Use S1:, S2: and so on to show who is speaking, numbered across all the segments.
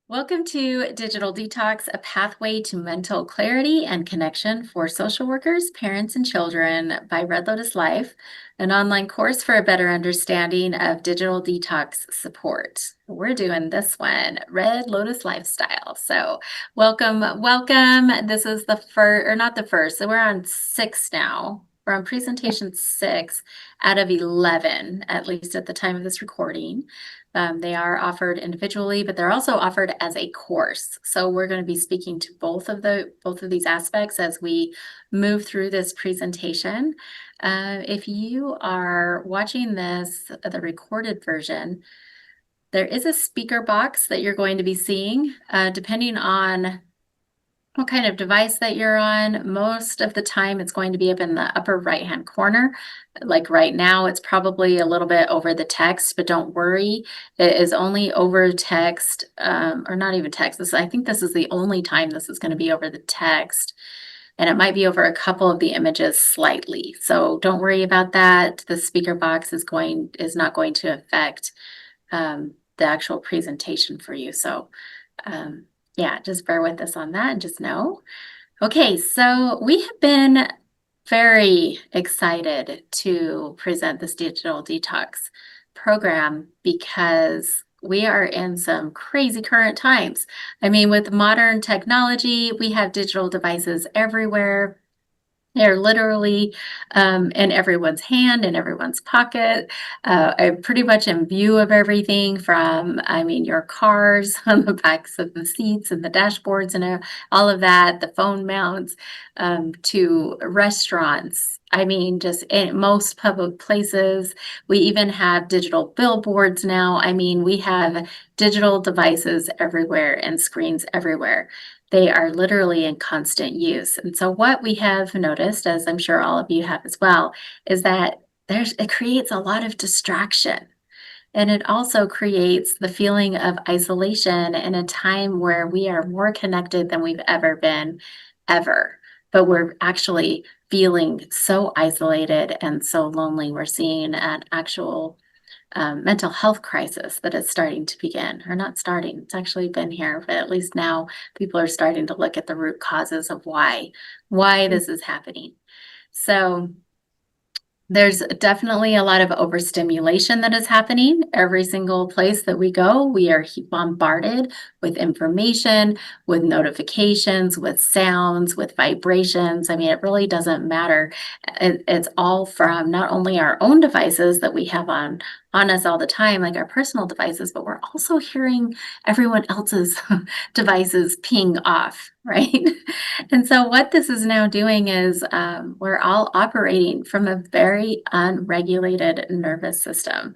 S1: Welcome to Digital Detox, a pathway to mental clarity and connection for social workers, parents, and children by Red Lotus Life, an online course for a better understanding of digital detox support. We're doing this one, Red Lotus Lifestyle. So welcome. This is the first, or not the first, so we're on 6 now. We're on presentation 6 out of 11, at least at the time of this recording. They are offered individually, but they're also offered as a course. So we're going to be speaking to both of these aspects as we move through this presentation. If you are watching this, the recorded version, there is a speaker box that you're going to be seeing, depending on what kind of device that you're on. Most of the time it's going to be up in the upper right-hand corner. Like right now, it's probably a little bit over the text, but don't worry. It is only over text, or not even text. I think this is the only time this is going to be over the text. And it might be over a couple of the images slightly. So don't worry about that. The speaker box is not going to affect the actual presentation for you. So yeah, just bear with us on that and just know. Okay, so we have been very excited to present this digital detox program because we are in some crazy current times. I mean, with modern technology, we have digital devices everywhere. They're literally in everyone's hand, in everyone's pocket, pretty much in view of everything from, I mean, your cars on the backs of the seats and the dashboards and all of that, the phone mounts, to restaurants. I mean, just in most public places. We even have digital billboards now. I mean, we have digital devices everywhere and screens everywhere. They are literally in constant use. And so what we have noticed, as I'm sure all of you have as well, is that it creates a lot of distraction. And it also creates the feeling of isolation in a time where we are more connected than we've ever been, ever. But we're actually feeling so isolated and so lonely. We're seeing an actual mental health crisis that is starting to begin, or not starting, it's actually been here, but at least now people are starting to look at the root causes of why this is happening. So there's definitely a lot of overstimulation that is happening. Every single place that we go, we are bombarded with information, with notifications, with sounds, with vibrations. I mean, it really doesn't matter. It's all from not only our own devices that we have on us all the time, like our personal devices, but we're also hearing everyone else's devices ping off, right? And so what this is now doing is we're all operating from a very unregulated nervous system.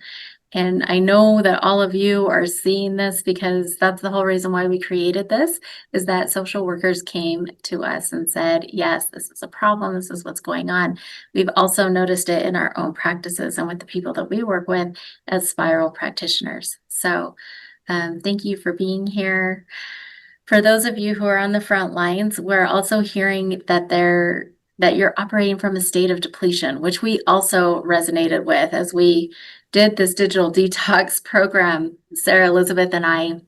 S1: And I know that all of you are seeing this because that's the whole reason why we created this, is that social workers came to us and said, yes, this is a problem. This is what's going on. We've also noticed it in our own practices and with the people that we work with as spiral practitioners. So thank you for being here. For those of you who are on the front lines, we're also hearing that you're operating from a state of depletion, which we also resonated with as we did this digital detox program. Sarah Elizabeth and I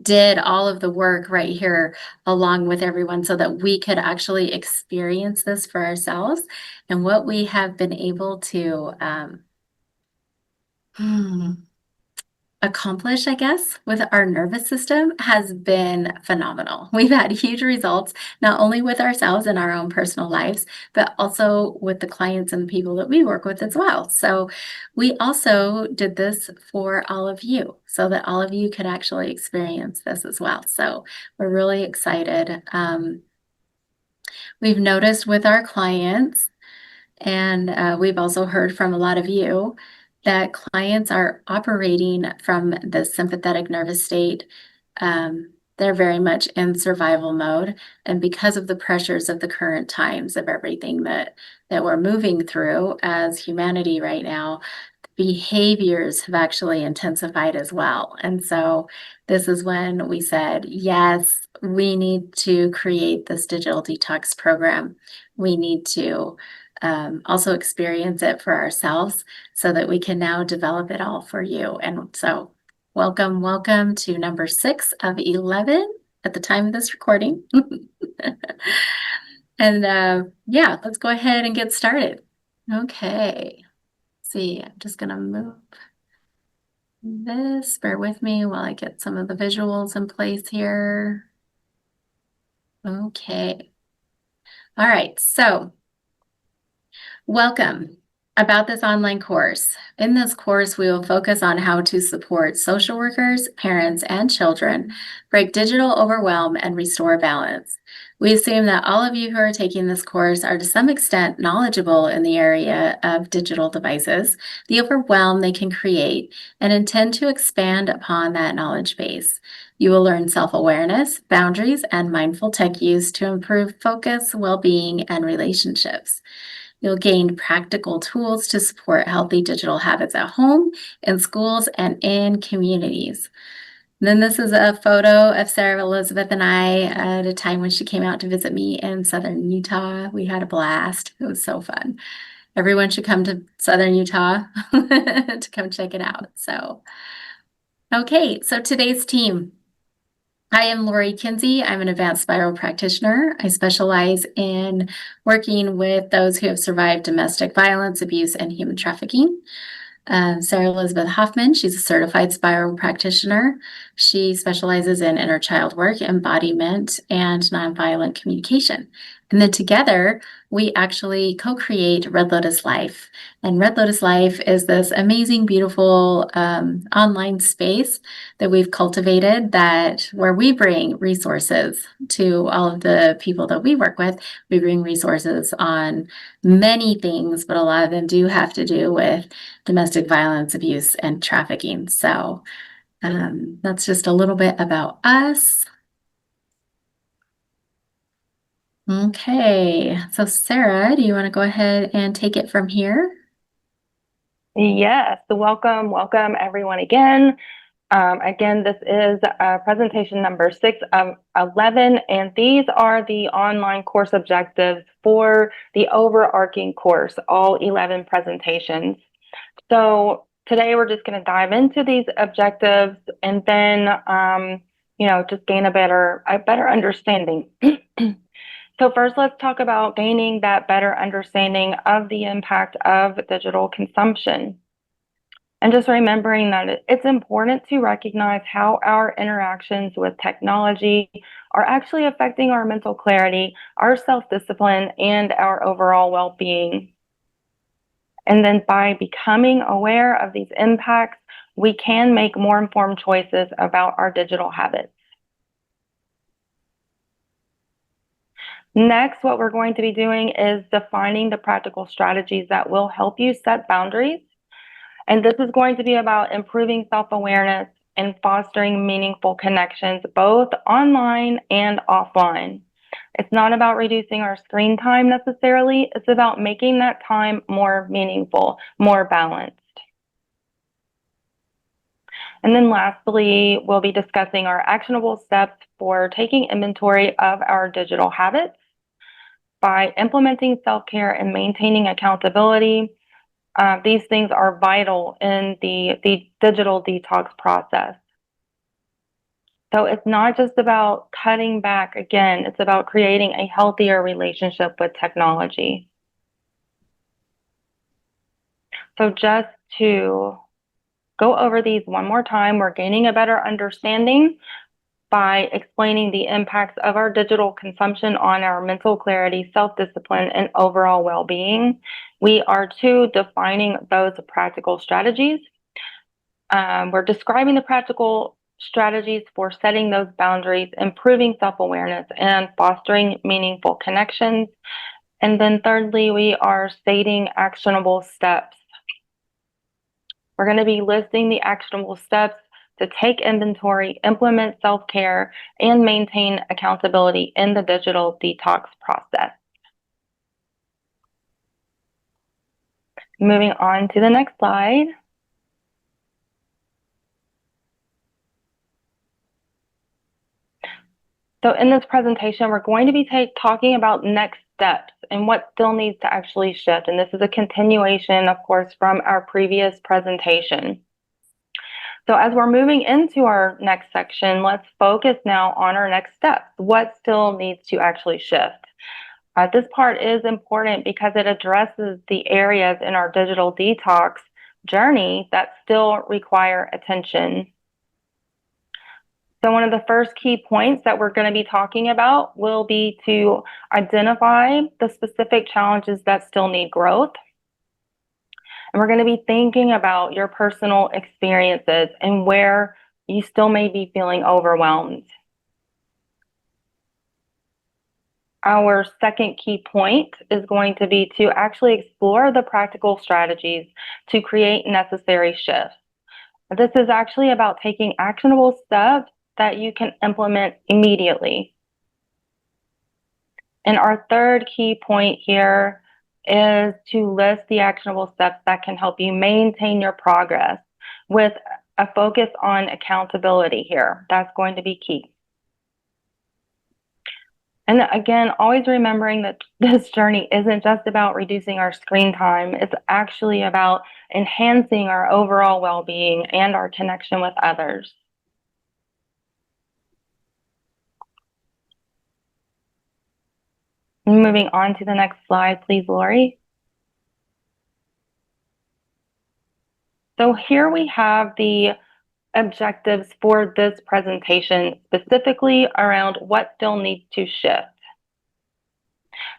S1: did all of the work right here along with everyone so that we could actually experience this for ourselves. And what we have been able to accomplish, I guess, with our nervous system has been phenomenal. We've had huge results, not only with ourselves in our own personal lives, but also with the clients and the people that we work with as well. So we also did this for all of you so that all of you could actually experience this as well. So we're really excited. We've noticed with our clients, and we've also heard from a lot of you, that clients are operating from the sympathetic nervous state. They're very much in survival mode. And because of the pressures of the current times of everything that we're moving through as humanity right now, behaviors have actually intensified as well. And so this is when we said, yes, we need to create this digital detox program. We need to also experience it for ourselves so that we can now develop it all for you. And so Welcome, welcome to number 6 of 11 at the time of this recording. And yeah, let's go ahead and get started. Okay, see, I'm just gonna move this. Bear with me while I get some of the visuals in place here. Okay. All right, so welcome. About this online course. In this course, we will focus on how to support social workers, parents, and children break digital overwhelm and restore balance. We assume that all of you who are taking this course are to some extent knowledgeable in the area of digital devices, the overwhelm they can create, and intend to expand upon that knowledge base. You will learn self-awareness, boundaries, and mindful tech use to improve focus, well-being, and relationships. You'll gain practical tools to support healthy digital habits at home, in schools, and in communities. And then this is a photo of Sarah Elizabeth and I at a time when she came out to visit me in Southern Utah. We had a blast. It was so fun. Everyone should come to Southern Utah to come check it out. Okay, so today's team. I am Lori Kinsey. I'm an advanced spiral practitioner. I specialize in working with those who have survived domestic violence, abuse, and human trafficking. Sarah Elizabeth Hoffman, she's a certified spiral practitioner. She specializes in inner child work, embodiment, and nonviolent communication. And then together, we actually co-create Red Lotus Life. And Red Lotus Life is this amazing, beautiful online space that we've cultivated where we bring resources to all of the people that we work with. We bring resources on many things, but a lot of them do have to do with domestic violence, abuse, and trafficking. So that's just a little bit about us. Okay, so Sarah, do you want to go ahead and take it from here?
S2: Yes, welcome everyone again. Again, this is presentation number 6 of 11, and these are the online course objectives for the overarching course, all 11 presentations. So today we're just going to dive into these objectives and then, just gain a better understanding. So first, let's talk about gaining that better understanding of the impact of digital consumption. And just remembering that it's important to recognize how our interactions with technology are actually affecting our mental clarity, our self-discipline, and our overall well-being. And then by becoming aware of these impacts, we can make more informed choices about our digital habits. Next, what we're going to be doing is defining the practical strategies that will help you set boundaries. And this is going to be about improving self-awareness and fostering meaningful connections, both online and offline. It's not about reducing our screen time necessarily. It's about making that time more meaningful, more balanced. And then lastly, we'll be discussing our actionable steps for taking inventory of our digital habits by implementing self-care and maintaining accountability. These things are vital in the digital detox process. So it's not just about cutting back. Again, it's about creating a healthier relationship with technology. So just to go over these one more time, we're gaining a better understanding by explaining the impacts of our digital consumption on our mental clarity, self-discipline, and overall well-being. We are defining those practical strategies. We're describing the practical strategies for setting those boundaries, improving self-awareness, and fostering meaningful connections. And then thirdly, we are stating actionable steps. We're going to be listing the actionable steps to take inventory, implement self-care, and maintain accountability in the digital detox process. Moving on to the next slide. So in this presentation, we're going to be talking about next steps and what still needs to actually shift. And this is a continuation, of course, from our previous presentation. So as we're moving into our next section, let's focus now on our next steps. What still needs to actually shift? This part is important because it addresses the areas in our digital detox journey that still require attention. So one of the first key points that we're going to be talking about will be to identify the specific challenges that still need growth. And we're going to be thinking about your personal experiences and where you still may be feeling overwhelmed. Our second key point is going to be to actually explore the practical strategies to create necessary shifts. This is actually about taking actionable steps that you can implement immediately. And our third key point here is to list the actionable steps that can help you maintain your progress with a focus on accountability here. That's going to be key. And again, always remembering that this journey isn't just about reducing our screen time. It's actually about enhancing our overall well-being and our connection with others. Moving on to the next slide, please, Lori. So here we have the objectives for this presentation, specifically around what still needs to shift.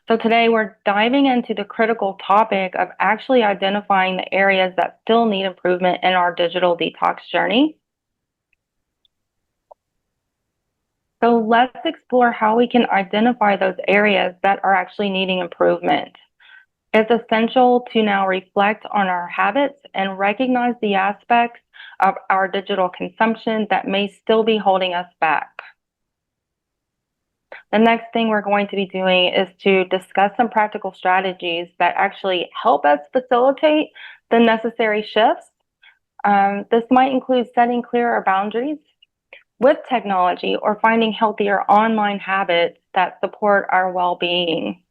S2: So today we're diving into the critical topic of actually identifying the areas that still need improvement in our digital detox journey. So let's explore how we can identify those areas that are actually needing improvement. It's essential to now reflect on our habits and recognize the aspects of our digital consumption that may still be holding us back. The next thing we're going to be doing is to discuss some practical strategies that actually help us facilitate the necessary shifts. This might include setting clearer boundaries with technology or finding healthier online habits that support our well-being.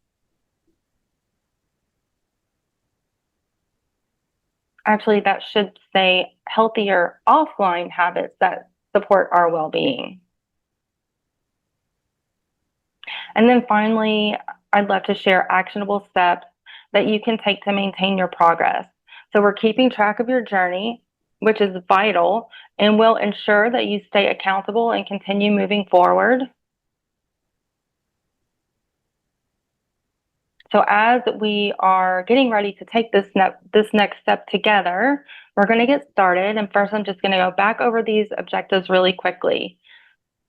S2: Actually, that should say healthier offline habits that support our well-being. And then finally, I'd love to share actionable steps that you can take to maintain your progress. So we're keeping track of your journey, which is vital, and will ensure that you stay accountable and continue moving forward. So as we are getting ready to take this next step together, we're going to get started. And first, I'm just going to go back over these objectives really quickly.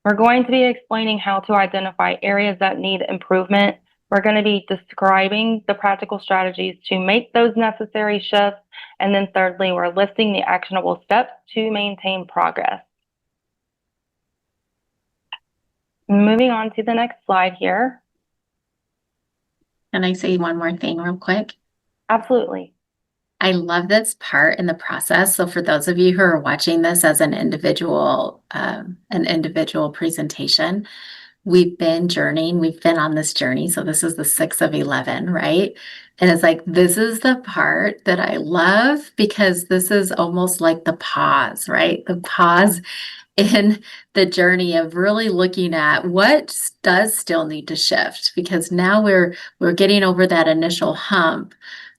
S2: We're going to be explaining how to identify areas that need improvement. We're going to be describing the practical strategies to make those necessary shifts. And then thirdly, we're listing the actionable steps to maintain progress. Moving on to the next slide here.
S1: Can I say one more thing real quick?
S2: Absolutely.
S1: I love this part in the process. So for those of you who are watching this as an individual presentation, we've been journeying, we've been on this journey. So this is the 6th of 11, right? And it's like, this is the part that I love because this is almost like the pause, right? The pause in the journey of really looking at what does still need to shift, because now we're getting over that initial hump.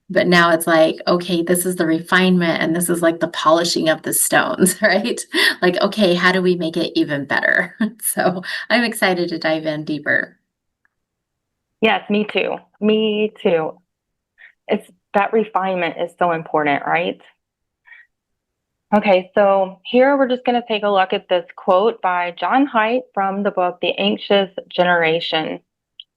S1: But now it's like, okay, this is the refinement and this is like the polishing of the stones, right? Like, okay, how do we make it even better? So I'm excited to dive in deeper.
S2: Yes, me too. Me too. It's that refinement is so important, right? Okay, so here we're just going to take a look at this quote by John Haidt from the book, The Anxious Generation.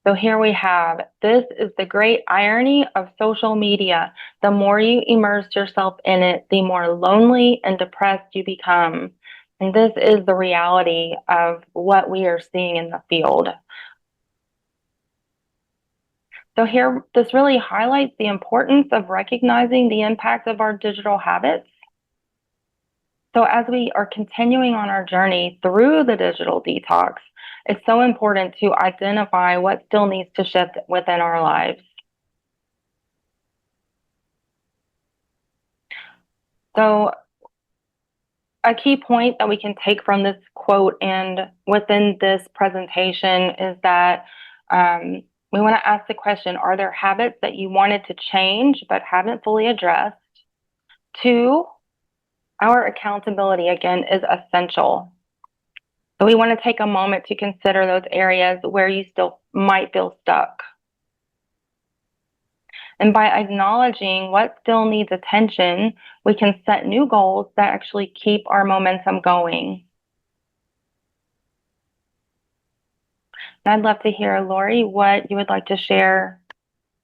S2: So here we have, this is the great irony of social media. The more you immerse yourself in it, the more lonely and depressed you become. And this is the reality of what we are seeing in the field. So here, this really highlights the importance of recognizing the impact of our digital habits. So as we are continuing on our journey through the digital detox, it's so important to identify what still needs to shift within our lives. So a key point that we can take from this quote and within this presentation is that we want to ask the question, are there habits that you wanted to change but haven't fully addressed? Two, our accountability, again, is essential. So we want to take a moment to consider those areas where you still might feel stuck. And by acknowledging what still needs attention, we can set new goals that actually keep our momentum going. And I'd love to hear, Lori, what you would like to share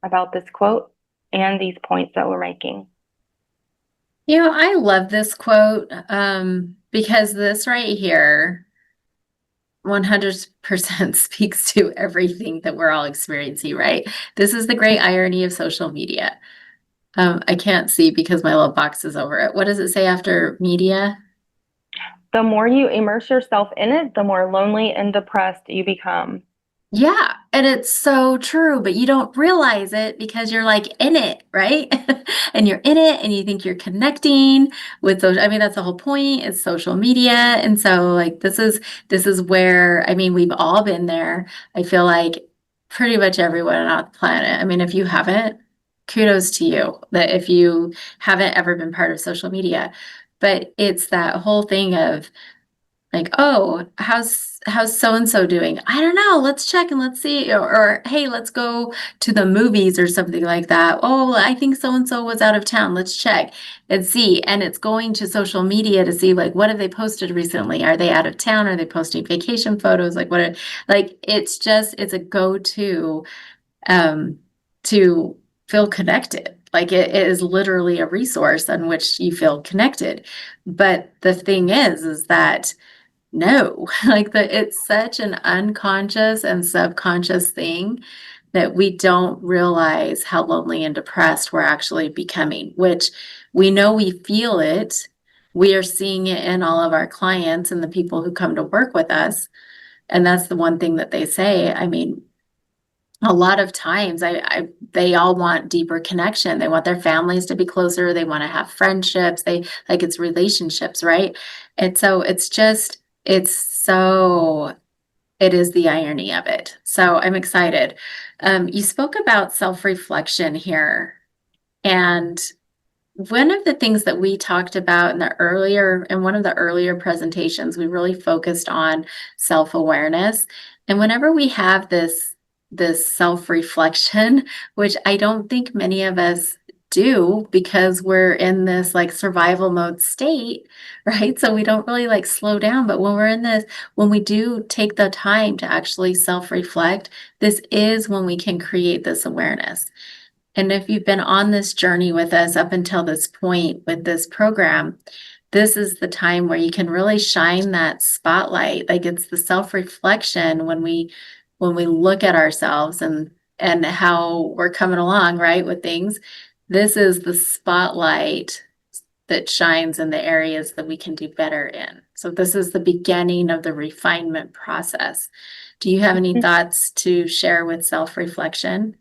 S2: about this quote and these points that we're making.
S1: I love this quote because this right here 100% speaks to everything that we're all experiencing, right? This is the great irony of social media. I can't see because my little box is over it. What does it say after media?
S2: The more you immerse yourself in it, the more lonely and depressed you become.
S1: Yeah, and it's so true, but you don't realize it because you're like in it, right? And you're in it and you think you're connecting with those. I mean, that's the whole point. It's social media. And so like this is where I mean, we've all been there. I feel like pretty much everyone on the planet. I mean, if you haven't, kudos to you that if you haven't ever been part of social media. But it's that whole thing of like, oh, how's so and so doing? I don't know. Let's check and let's see. Or hey, let's go to the movies or something like that. Oh, I think so and so was out of town. Let's check and see. And it's going to social media to see like what have they posted recently? Are they out of town? Are they posting vacation photos? Like like it's a go-to um to feel connected. Like it is literally a resource on which you feel connected. But the thing is that no, like it's such an unconscious and subconscious thing that we don't realize how lonely and depressed we're actually becoming, which we know we feel it. We are seeing it in all of our clients and the people who come to work with us. And that's the one thing that they say. I mean, a lot of times they all want deeper connection. They want their families to be closer. They want to have friendships. They like it's relationships, right? And so it is the irony of it. So I'm excited. You spoke about self-reflection here, and one of the things that we talked about in one of the earlier presentations, we really focused on self-awareness. And whenever we have this self-reflection, which I don't think many of us do because we're in this like survival mode state, right? So we don't really like slow down. But when we do take the time to actually self-reflect, this is when we can create this awareness. And if you've been on this journey with us up until this point with this program, this is the time where you can really shine that spotlight. Like it's the self-reflection when we look at ourselves and how we're coming along, right, with things. This is the spotlight that shines in the areas that we can do better in. So this is the beginning of the refinement process. Do you have any thoughts to share with self-reflection?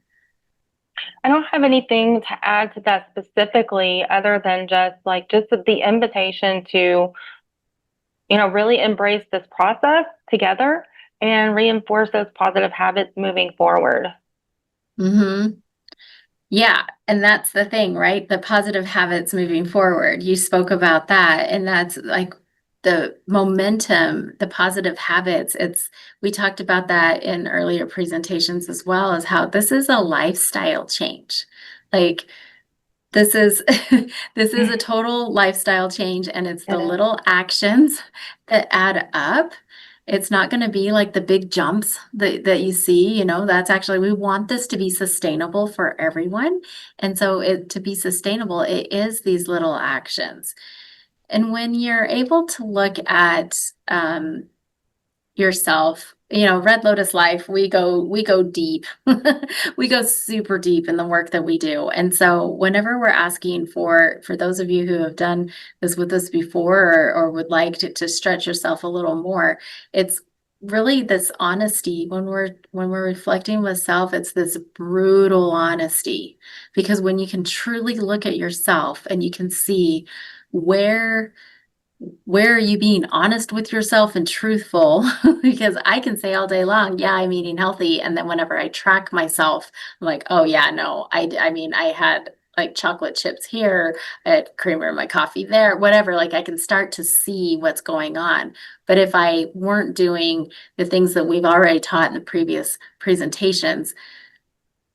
S2: I don't have anything to add to that specifically other than just the invitation to, really embrace this process together and reinforce those positive habits moving forward.
S1: Mm-hmm. Yeah, and that's the thing, right? The positive habits moving forward. You spoke about that, and that's like the momentum, the positive habits. We talked about that in earlier presentations as well as how this is a lifestyle change. Like this is this is a total lifestyle change, and it's the
S2: It is.
S1: little actions that add up. It's not going to be like the big jumps that you see, that's actually, we want this to be sustainable for everyone. And so to be sustainable, it is these little actions. And when you're able to look at yourself, Red Lotus Life, we go deep. We go super deep in the work that we do. And so whenever we're asking for those of you who have done this with us before or would like to stretch yourself a little more, it's really this honesty when we're reflecting with self, it's this brutal honesty. Because when you can truly look at yourself and you can see where where are you being honest with yourself and truthful? Because I can say all day long, yeah, I'm eating healthy. And then whenever I track myself, I'm like, oh yeah, no, I mean, I had like chocolate chips here, I had creamer in my coffee there, whatever. Like I can start to see what's going on. But if I weren't doing the things that we've already taught in the previous presentations,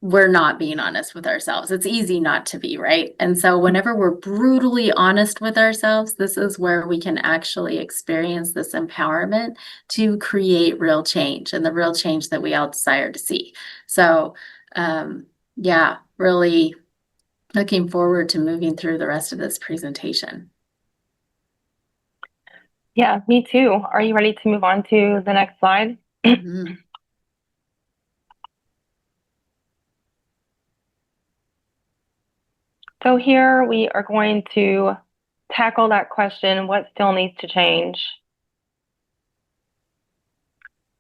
S1: we're not being honest with ourselves. It's easy not to be, right? And so whenever we're brutally honest with ourselves, this is where we can actually experience this empowerment to create real change and the real change that we all desire to see. So, yeah, really looking forward to moving through the rest of this presentation.
S2: Yeah, me too. Are you ready to move on to the next slide?
S1: Mhm.
S2: So here we are going to tackle that question, what still needs to change?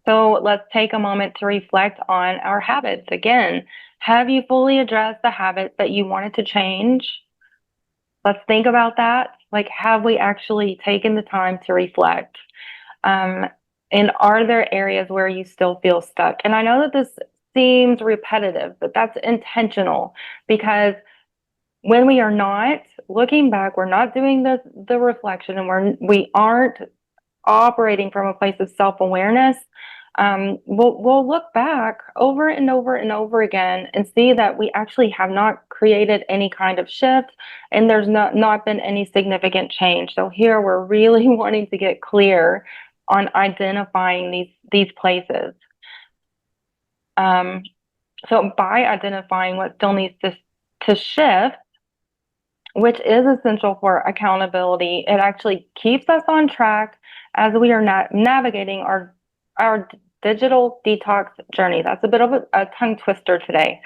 S2: So let's take a moment to reflect on our habits. Again, have you fully addressed the habits that you wanted to change? Let's think about that. Like, have we actually taken the time to reflect? Um, and are there areas where you still feel stuck? And I know that this seems repetitive, but that's intentional because when we are not looking back, we're not doing the reflection, and we aren't operating from a place of self-awareness. We'll look back over and over and over again and see that we actually have not created any kind of shift, and there's not been any significant change. So here we're really wanting to get clear on identifying these places. So by identifying what still needs to shift, which is essential for accountability, it actually keeps us on track as we are navigating our digital detox journey. That's a bit of a tongue twister today.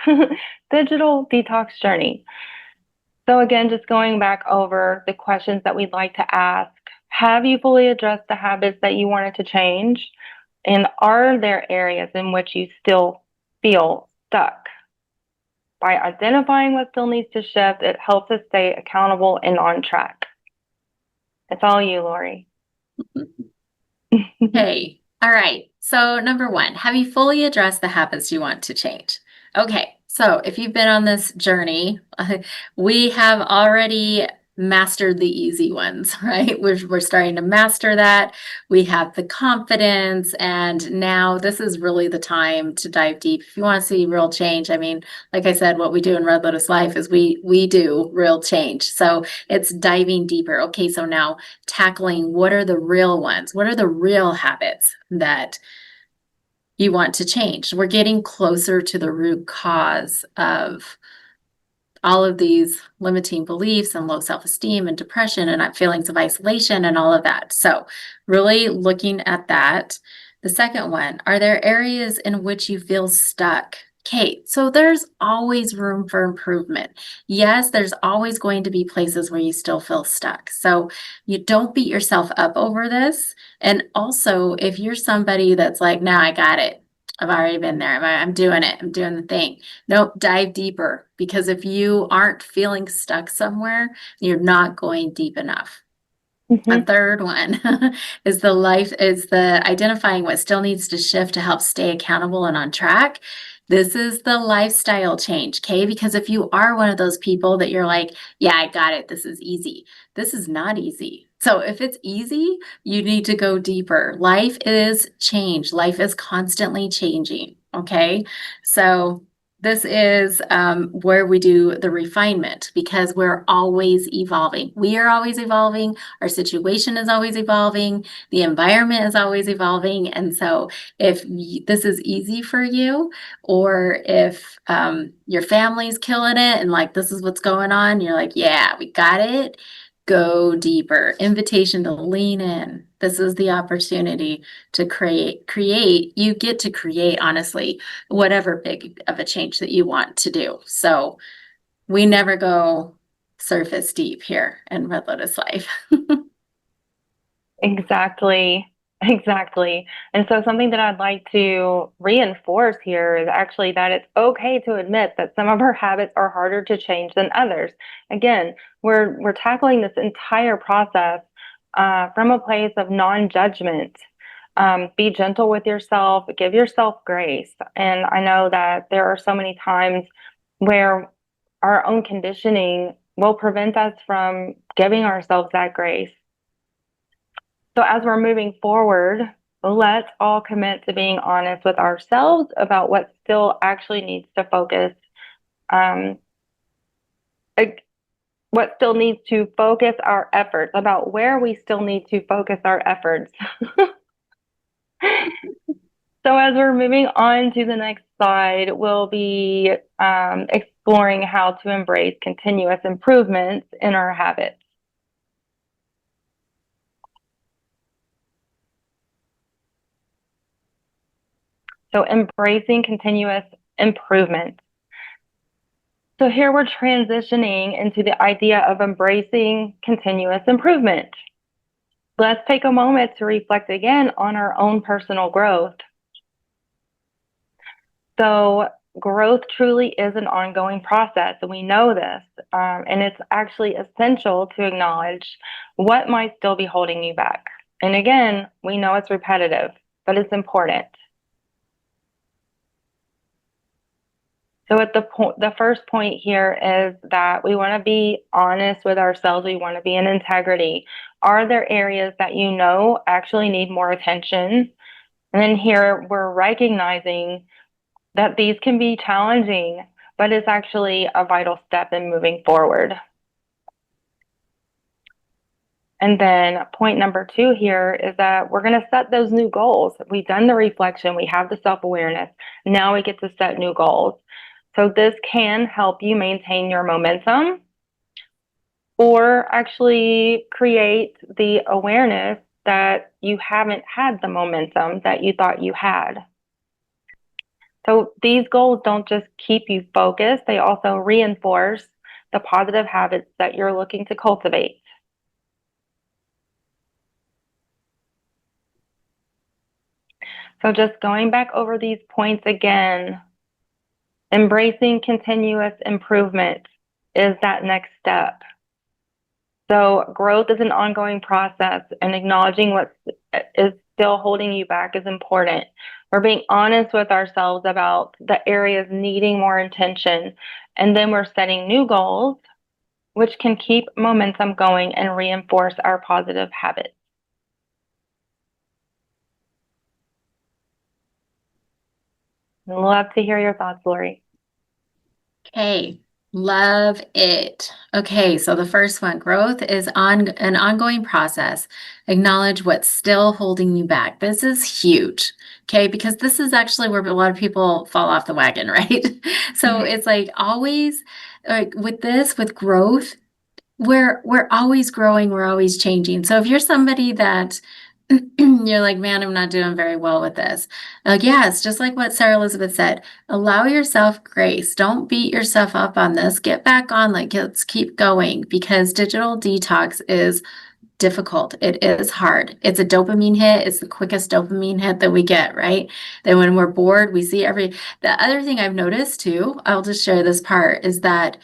S2: Digital detox journey. So again, just going back over the questions that we'd like to ask. Have you fully addressed the habits that you wanted to change? And are there areas in which you still feel stuck? By identifying what still needs to shift, it helps us stay accountable and on track. It's all you, Lori.
S1: Okay. All right. So, number one, have you fully addressed the habits you want to change? Okay. So, if you've been on this journey, we have already mastered the easy ones, right? We're starting to master that. We have the confidence, and now this is really the time to dive deep. If you want to see real change, I mean, like I said, what we do in Red Lotus Life is we do real change. So, it's diving deeper. Okay, so now tackling what are the real ones? What are the real habits that you want to change? We're getting closer to the root cause of all of these limiting beliefs and low self-esteem and depression and feelings of isolation and all of that. So, really looking at that. The second one, are there areas in which you feel stuck? Kate, so there's always room for improvement. Yes, there's always going to be places where you still feel stuck. So you don't beat yourself up over this. And also, if you're somebody that's like, now I got it. I've already been there. I'm doing it. I'm doing the thing. Nope, dive deeper, because if you aren't feeling stuck somewhere, you're not going deep enough. A
S2: Mm-hmm.
S1: third one is the identifying what still needs to shift to help stay accountable and on track. This is the lifestyle change, okay? Because if you are one of those people that you're like, yeah, I got it, this is easy. This is not easy. So if it's easy, you need to go deeper. Life is change. Life is constantly changing, okay? So this is where we do the refinement, because we're always evolving. We are always evolving. Our situation is always evolving. The environment is always evolving. And so if this is easy for you, or if your family's killing it and like this is what's going on, you're like, yeah, we got it. Go deeper. Invitation to lean in. This is the opportunity to create. You get to create, honestly, whatever big of a change that you want to do. So we never go surface deep here in Red Lotus Life.
S2: Exactly. Exactly. And so something that I'd like to reinforce here is actually that it's okay to admit that some of our habits are harder to change than others. Again, we're tackling this entire process from a place of non-judgment. Be gentle with yourself, give yourself grace. And I know that there are so many times where our own conditioning will prevent us from giving ourselves that grace. So as we're moving forward, let's all commit to being honest with ourselves about what still actually needs to focus, what still needs to focus our efforts, about where we still need to focus our efforts. So as we're moving on to the next slide, we'll be exploring how to embrace continuous improvements in our habits. So embracing continuous improvement. So here we're transitioning into the idea of embracing continuous improvement. Let's take a moment to reflect again on our own personal growth. So growth truly is an ongoing process, and we know this, and it's actually essential to acknowledge what might still be holding you back. And again, we know it's repetitive, but it's important. So at the first point here is that we want to be honest with ourselves. We want to be in integrity. Are there areas that you know actually need more attention? And then here we're recognizing that these can be challenging, but it's actually a vital step in moving forward. And then point number 2 here is that we're going to set those new goals. We've done the reflection, we have the self-awareness. Now we get to set new goals. So this can help you maintain your momentum or actually create the awareness that you haven't had the momentum that you thought you had. So these goals don't just keep you focused, they also reinforce the positive habits that you're looking to cultivate. So just going back over these points again, embracing continuous improvement is that next step. So growth is an ongoing process, and acknowledging what is still holding you back is important. We're being honest with ourselves about the areas needing more attention, and then we're setting new goals, which can keep momentum going and reinforce our positive habits. I'd love to hear your thoughts, Lori.
S1: Okay, love it. Okay, so the first one, growth is an ongoing process. Acknowledge what's still holding you back. This is huge, okay, because this is actually where a lot of people fall off the wagon, right? So it's like always, with growth, we're always growing, we're always changing. So if you're somebody that you're like, man, I'm not doing very well with this. Yeah, it's just like what Sarah Elizabeth said. Allow yourself grace. Don't beat yourself up on this. Get back on, like, let's keep going, because digital detox is difficult. It is hard. It's a dopamine hit. It's the quickest dopamine hit that we get, right? Then when we're bored, we see the other thing I've noticed too, I'll just share this part, is that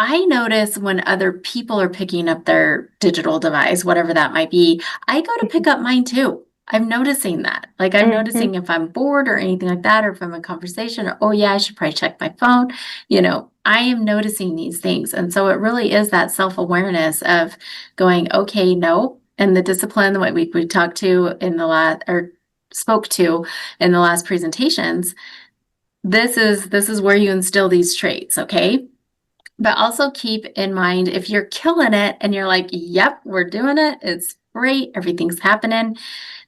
S1: I notice when other people are picking up their digital device, whatever that might be, I go to pick up mine too. I'm noticing that. Like, I'm noticing if I'm bored or anything like that, or if I'm in conversation, or, oh yeah, I should probably check my phone. I am noticing these things. And so it really is that self-awareness of going, okay, no. And the discipline, the way we talked to in the last, or spoke to in the last presentations, this is where you instill these traits, okay? But also keep in mind, if you're killing it and you're like, yep, we're doing it, it's great, everything's happening,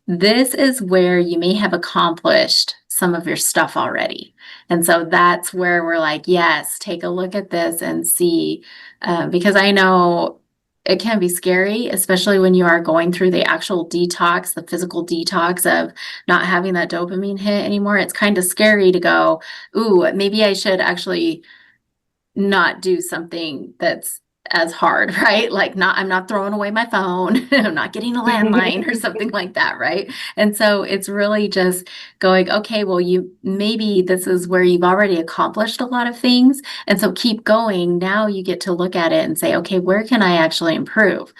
S1: this is where you may have accomplished some of your stuff already. And so that's where we're like, yes, take a look at this and see, because I know it can be scary, especially when you are going through the actual detox, the physical detox of not having that dopamine hit anymore. It's kind of scary to go, ooh, maybe I should actually not do something that's as hard, right? Like, I'm not throwing away my phone. I'm not getting a landline or something like that, right? And so it's really just going, okay, well, maybe this is where you've already accomplished a lot of things. And so keep going. Now you get to look at it and say, okay, where can I actually improve?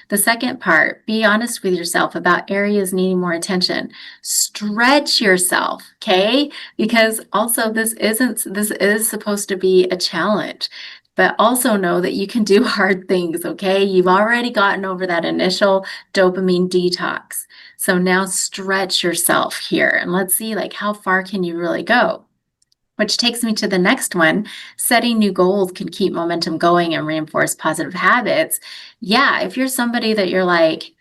S1: The second part, be honest with yourself about areas needing more attention. Stretch yourself, okay? Because also this is supposed to be a challenge. But also know that you can do hard things, okay? You've already gotten over that initial dopamine detox. So now stretch yourself here and let's see like how far can you really go? Which takes me to the next one. Setting new goals can keep momentum going and reinforce positive habits. Yeah, if you're somebody that you're like,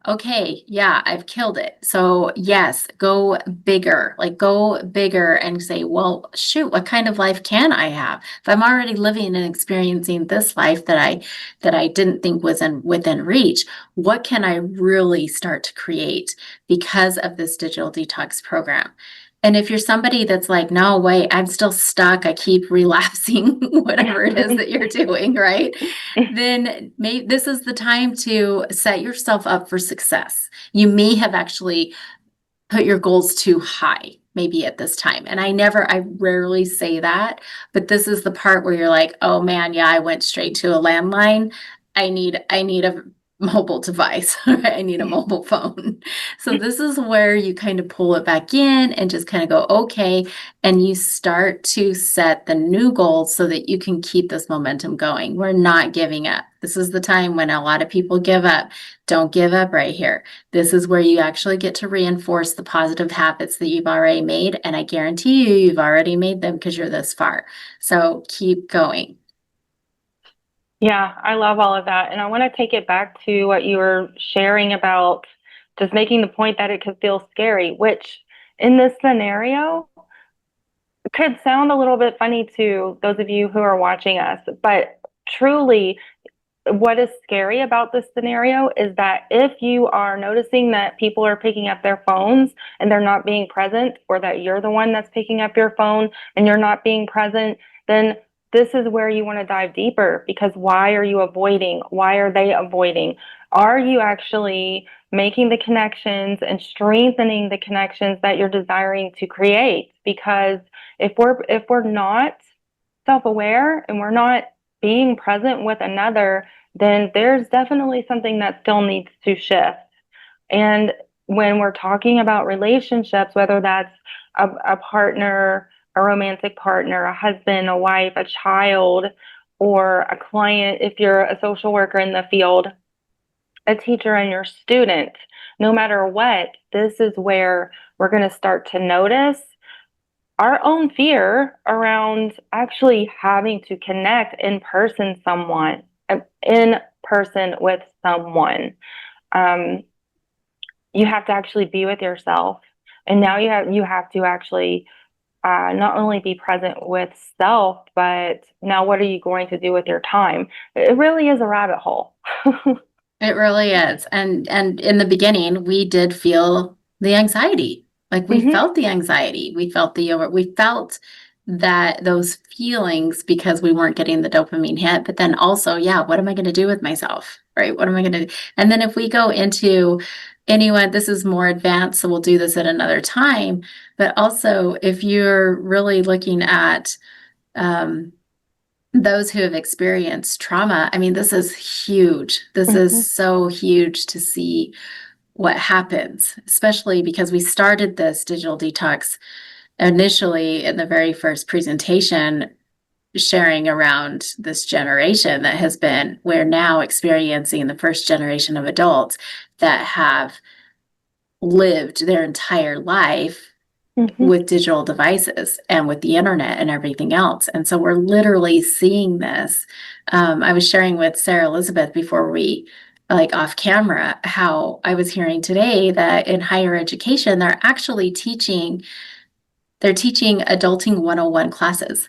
S1: okay, yeah, I've killed it. So, yes, go bigger. Like, go bigger and say, well, shoot, what kind of life can I have? If I'm already living and experiencing this life that I didn't think was within reach, what can I really start to create because of this digital detox program? And if you're somebody that's like, no, wait, I'm still stuck, I keep relapsing, whatever it is that you're doing, right? Then maybe this is the time to set yourself up for success. You may have actually put your goals too high, maybe at this time. And I rarely say that, but this is the part where you're like, oh man, yeah, I went straight to a landline. I need a mobile device. I need a mobile phone. So this is where you kind of pull it back in and just kind of go, okay, and you start to set the new goals so that you can keep this momentum going. We're not giving up. This is the time when a lot of people give up. Don't give up right here. This is where you actually get to reinforce the positive habits that you've already made. And I guarantee you've already made them because you're this far. So keep going.
S2: Yeah, I love all of that. And I want to take it back to what you were sharing about just making the point that it could feel scary, which in this scenario could sound a little bit funny to those of you who are watching us. But truly, what is scary about this scenario is that if you are noticing that people are picking up their phones and they're not being present, or that you're the one that's picking up your phone and you're not being present, then this is where you want to dive deeper, because why are you avoiding? Why are they avoiding? Are you actually making the connections and strengthening the connections that you're desiring to create? Because if we're not self-aware and we're not being present with another, then there's definitely something that still needs to shift. And when we're talking about relationships, whether that's a partner, a romantic partner, a husband, a wife, a child, or a client, if you're a social worker in the field, a teacher and your student, no matter what, this is where we're going to start to notice our own fear around actually having to connect in person with someone. Um, you have to actually be with yourself, and now you have to actually not only be present with self, but now what are you going to do with your time? It really is a rabbit hole.
S1: It really is. And in the beginning, we did feel the anxiety. Like we
S2: Hmm.
S1: felt the anxiety. We felt that those feelings because we weren't getting the dopamine hit. But then also, yeah, what am I going to do with myself? Right? What am I going to do? And then if we go into anyone, this is more advanced, so we'll do this at another time. But also, if you're really looking at um, those who have experienced trauma, I mean, this is huge. This is
S2: Hmm.
S1: so huge to see what happens, especially because we started this digital detox initially in the very first presentation, sharing around this generation that we're now experiencing the first generation of adults that have lived their entire life
S2: Hmm.
S1: with digital devices and with the internet and everything else. And so we're literally seeing this. I was sharing with Sarah Elizabeth before we like off camera how I was hearing today that in higher education they're teaching adulting 101 classes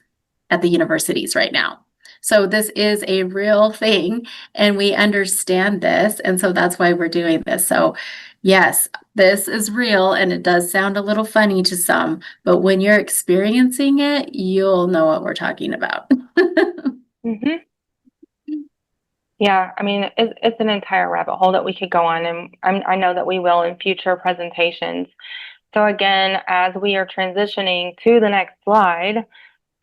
S1: at the universities right now. So this is a real thing and we understand this. And so that's why we're doing this. So yes, this is real and it does sound a little funny to some, but when you're experiencing it, you'll know what we're talking about.
S2: Hmm. Yeah, I mean, it's an entire rabbit hole that we could go on, and I know that we will in future presentations. So again, as we are transitioning to the next slide,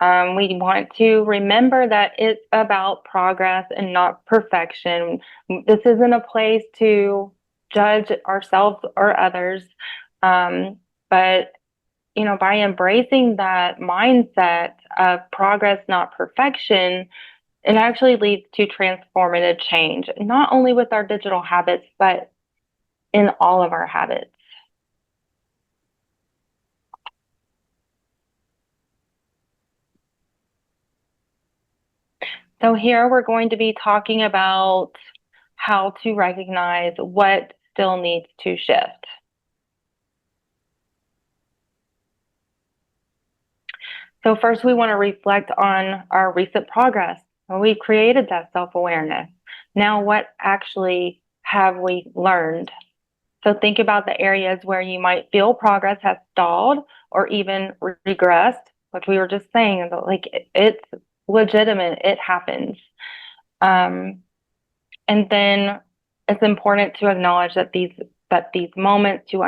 S2: We want to remember that it's about progress and not perfection. This isn't a place to judge ourselves or others. But by embracing that mindset of progress, not perfection, it actually leads to transformative change, not only with our digital habits, but in all of our habits. So here we're going to be talking about how to recognize what still needs to shift. So first we want to reflect on our recent progress. Well, we created that self-awareness. Now what actually have we learned? So think about the areas where you might feel progress has stalled or even regressed, which we were just saying, like it's legitimate, it happens. And then it's important to acknowledge that these moments, to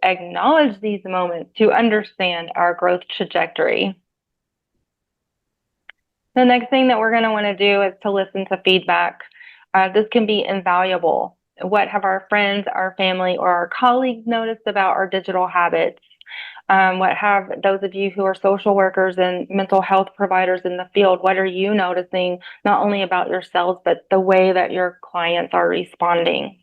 S2: acknowledge these moments, to understand our growth trajectory. The next thing that we're going to want to do is to listen to feedback. This can be invaluable. What have our friends, our family, or our colleagues noticed about our digital habits? What have those of you who are social workers and mental health providers in the field, what are you noticing, not only about yourselves, but the way that your clients are responding?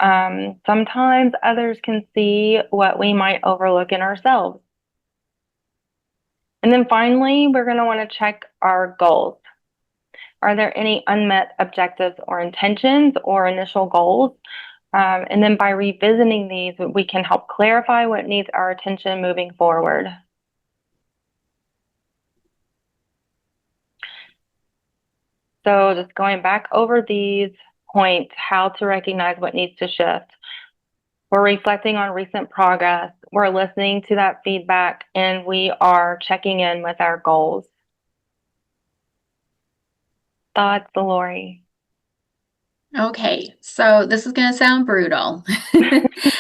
S2: Sometimes others can see what we might overlook in ourselves. And then finally, we're going to want to check our goals. Are there any unmet objectives or intentions or initial goals? And then by revisiting these, we can help clarify what needs our attention moving forward. So just going back over these points, how to recognize what needs to shift. We're reflecting on recent progress, we're listening to that feedback, and we are checking in with our goals. Thoughts, Lori?
S1: Okay, so this is going to sound brutal,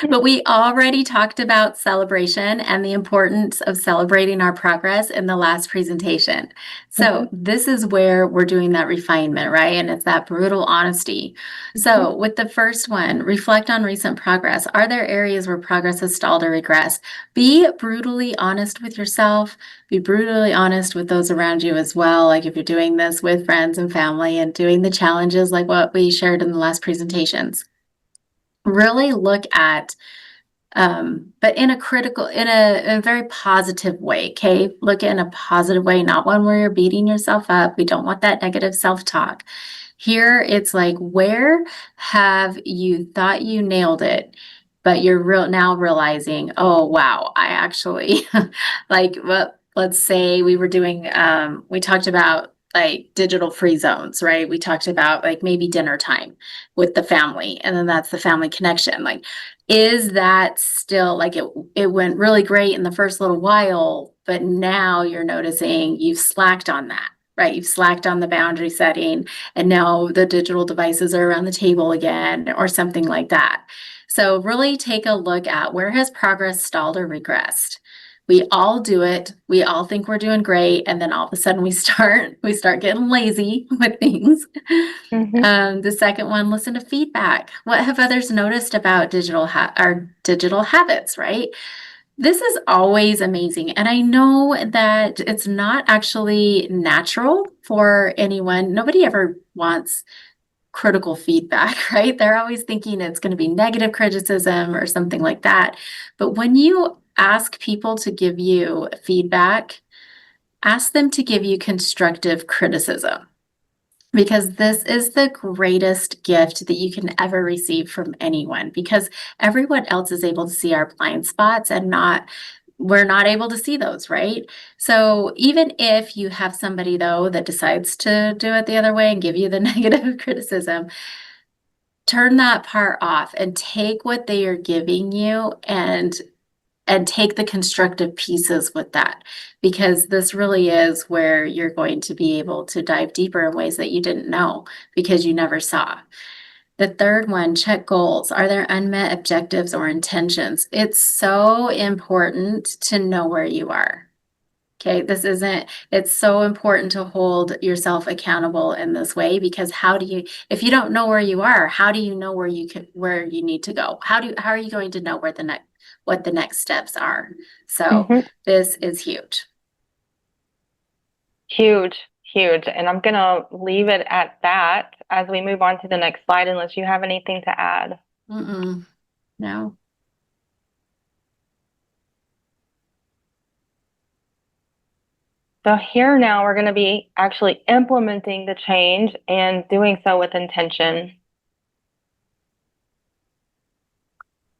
S1: but we already talked about celebration and the importance of celebrating our progress in the last presentation. So this is where we're doing that refinement, right? And it's that brutal honesty. So with the first one, reflect on recent progress. Are there areas where progress has stalled or regressed? Be brutally honest with yourself. Be brutally honest with those around you as well. Like if you're doing this with friends and family and doing the challenges like what we shared in the last presentations, really look at, but in a very positive way, okay? Look in a positive way, not one where you're beating yourself up. We don't want that negative self-talk. Here, it's like, where have you thought you nailed it, but you're now realizing, oh, wow, I actually, well, let's say we were doing, we talked about like digital free zones, right? We talked about like maybe dinner time with the family, and then that's the family connection. Like, is that still like it went really great in the first little while, but now you're noticing you've slacked on that, right? You've slacked on the boundary setting, and now the digital devices are around the table again, or something like that. So really take a look at where has progress stalled or regressed. We all do it. We all think we're doing great, and then all of a sudden we start getting lazy with things. The second one, listen to feedback. What have others noticed about our digital habits, right? This is always amazing. And I know that it's not actually natural for anyone. Nobody ever wants critical feedback, right? They're always thinking it's going to be negative criticism or something like that. But when you ask people to give you feedback, ask them to give you constructive criticism, because this is the greatest gift that you can ever receive from anyone, because everyone else is able to see our blind spots and we're not able to see those, right? So even if you have somebody though that decides to do it the other way and give you the negative criticism, turn that part off and take what they are giving you and take the constructive pieces with that, because this really is where you're going to be able to dive deeper in ways that you didn't know because you never saw. The third one, check goals. Are there unmet objectives or intentions? It's so important to know where you are. Okay, it's so important to hold yourself accountable in this way, because if you don't know where you are, how do you know where you need to go? How are you going to know what the next steps are? So
S2: Mhm.
S1: this is huge.
S2: Huge, huge. And I'm going to leave it at that as we move on to the next slide, unless you have anything to add.
S1: Mm-mm. No.
S2: So here now we're going to be actually implementing the change and doing so with intention.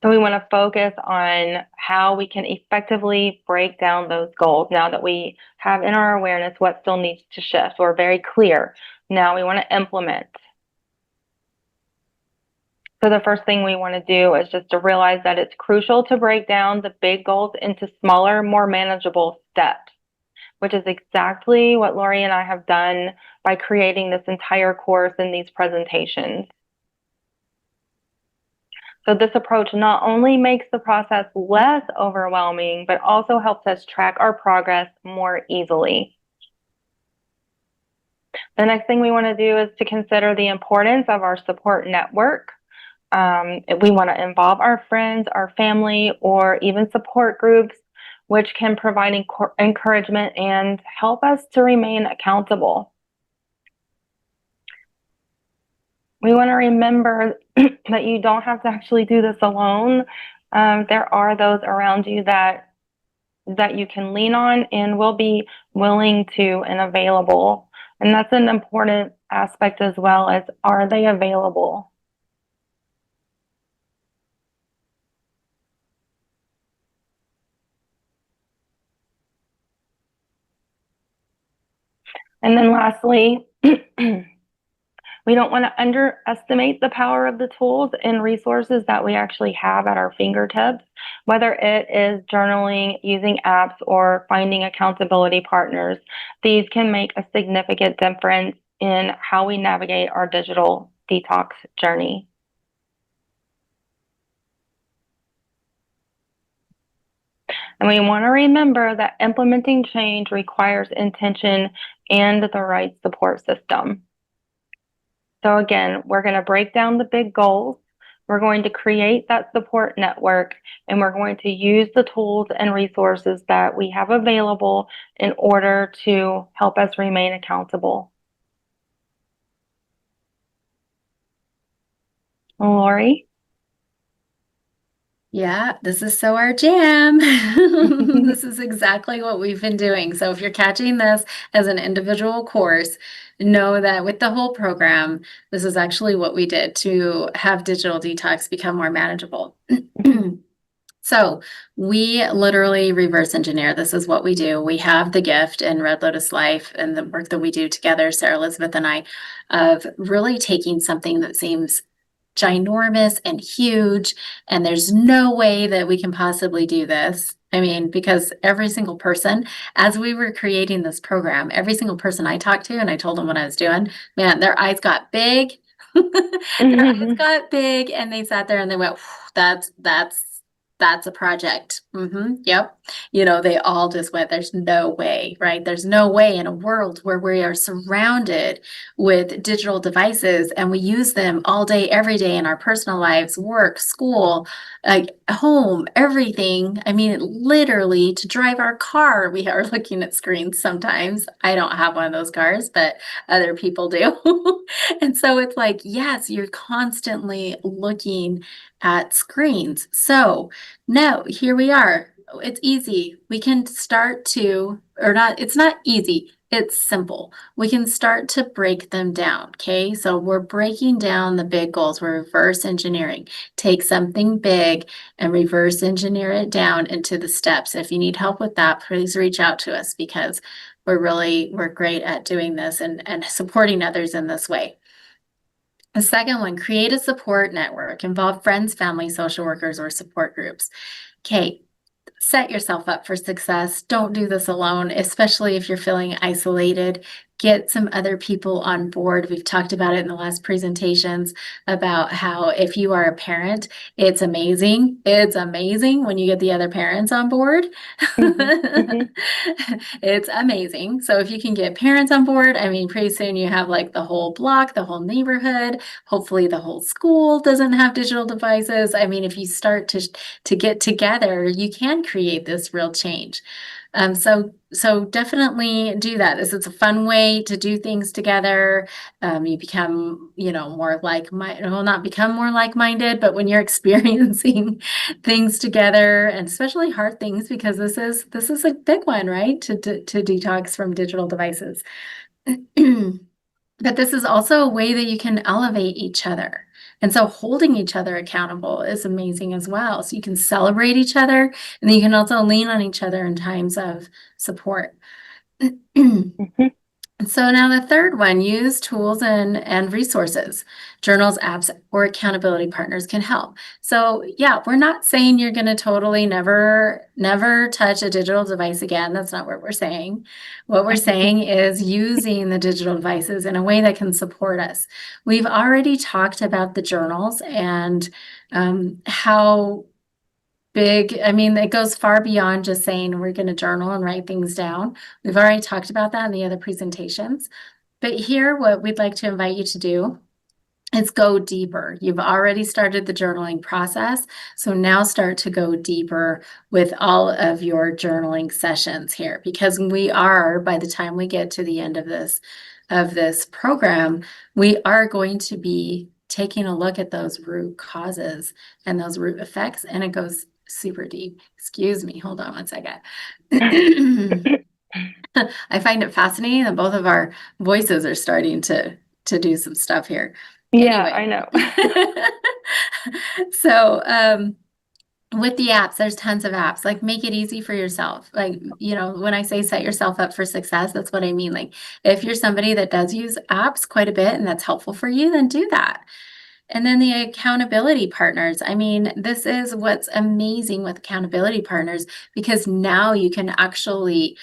S2: So we want to focus on how we can effectively break down those goals now that we have in our awareness what still needs to shift. We're very clear. Now we want to implement. So the first thing we want to do is just to realize that it's crucial to break down the big goals into smaller, more manageable steps, which is exactly what Lori and I have done by creating this entire course and these presentations. So this approach not only makes the process less overwhelming, but also helps us track our progress more easily. The next thing we want to do is to consider the importance of our support network. We want to involve our friends, our family, or even support groups, which can provide encouragement and help us to remain accountable. We want to remember that you don't have to actually do this alone. There are those around you that you can lean on and will be willing to and available. And that's an important aspect as well, as are they available? And then lastly, we don't want to underestimate the power of the tools and resources that we actually have at our fingertips, whether it is journaling, using apps, or finding accountability partners. These can make a significant difference in how we navigate our digital detox journey. And we want to remember that implementing change requires intention and the right support system. So again, we're going to break down the big goals. We're going to create that support network, and we're going to use the tools and resources that we have available in order to help us remain accountable. Lori?
S1: Yeah, this is so our jam. This is exactly what we've been doing. So if you're catching this as an individual course, know that with the whole program, this is actually what we did to have digital detox become more manageable. So we literally reverse engineer. This is what we do. We have the gift in Red Lotus Life and the work that we do together, Sarah Elizabeth and I, of really taking something that seems ginormous and huge, and there's no way that we can possibly do this. I mean, because every single person, as we were creating this program, every single person I talked to and I told them what I was doing, man, their eyes got big. Their eyes got big and they sat there and they went, that's a project. Yep. They all just went, there's no way, right? There's no way in a world where we are surrounded with digital devices and we use them all day, every day in our personal lives, work, school, home, everything. I mean, literally to drive our car, we are looking at screens sometimes. I don't have one of those cars, but other people do. And so it's like, yes, you're constantly looking at screens. So no, here we are. It's easy. We can start to, or not, it's not easy. It's simple. We can start to break them down. Okay. So we're breaking down the big goals. We're reverse engineering. Take something big and reverse engineer it down into the steps. If you need help with that, please reach out to us, because we're great at doing this and supporting others in this way. The second one, create a support network. Involve friends, family, social workers, or support groups. Okay, set yourself up for success. Don't do this alone, especially if you're feeling isolated. get some other people on board. We've talked about it in the last presentations about how if you are a parent, it's amazing. It's amazing when you get the other parents on board. It's amazing. So if you can get parents on board, I mean, pretty soon you have like the whole block, the whole neighborhood. Hopefully the whole school doesn't have digital devices. I mean, if you start to get together, you can create this real change. So definitely do that. This is a fun way to do things together. You become, more like-minded, well, not become more like-minded, but when you're experiencing things together, and especially hard things, because this is a big one, right? To detox from digital devices. But this is also a way that you can elevate each other. And so holding each other accountable is amazing as well. So you can celebrate each other, and then you can also lean on each other in times of support. So now the third one, use tools and resources. Journals, apps, or accountability partners can help. So yeah, we're not saying you're going to totally never touch a digital device again. That's not what we're saying. What we're saying is using the digital devices in a way that can support us. We've already talked about the journals and how big, I mean, it goes far beyond just saying we're going to journal and write things down. We've already talked about that in the other presentations. But here, what we'd like to invite you to do is go deeper. You've already started the journaling process, so now start to go deeper with all of your journaling sessions here, because we are, by the time we get to the end of this program, we are going to be taking a look at those root causes and those root effects, and it goes super deep. Excuse me, hold on one second. I find it fascinating that both of our voices are starting to do some stuff here.
S2: Yeah,
S1: Anyway.
S2: I know.
S1: So with the apps, there's tons of apps. Like, make it easy for yourself. Like, when I say set yourself up for success, that's what I mean. Like, if you're somebody that does use apps quite a bit and that's helpful for you, then do that. And then the accountability partners. I mean, this is what's amazing with accountability partners, because now you can actually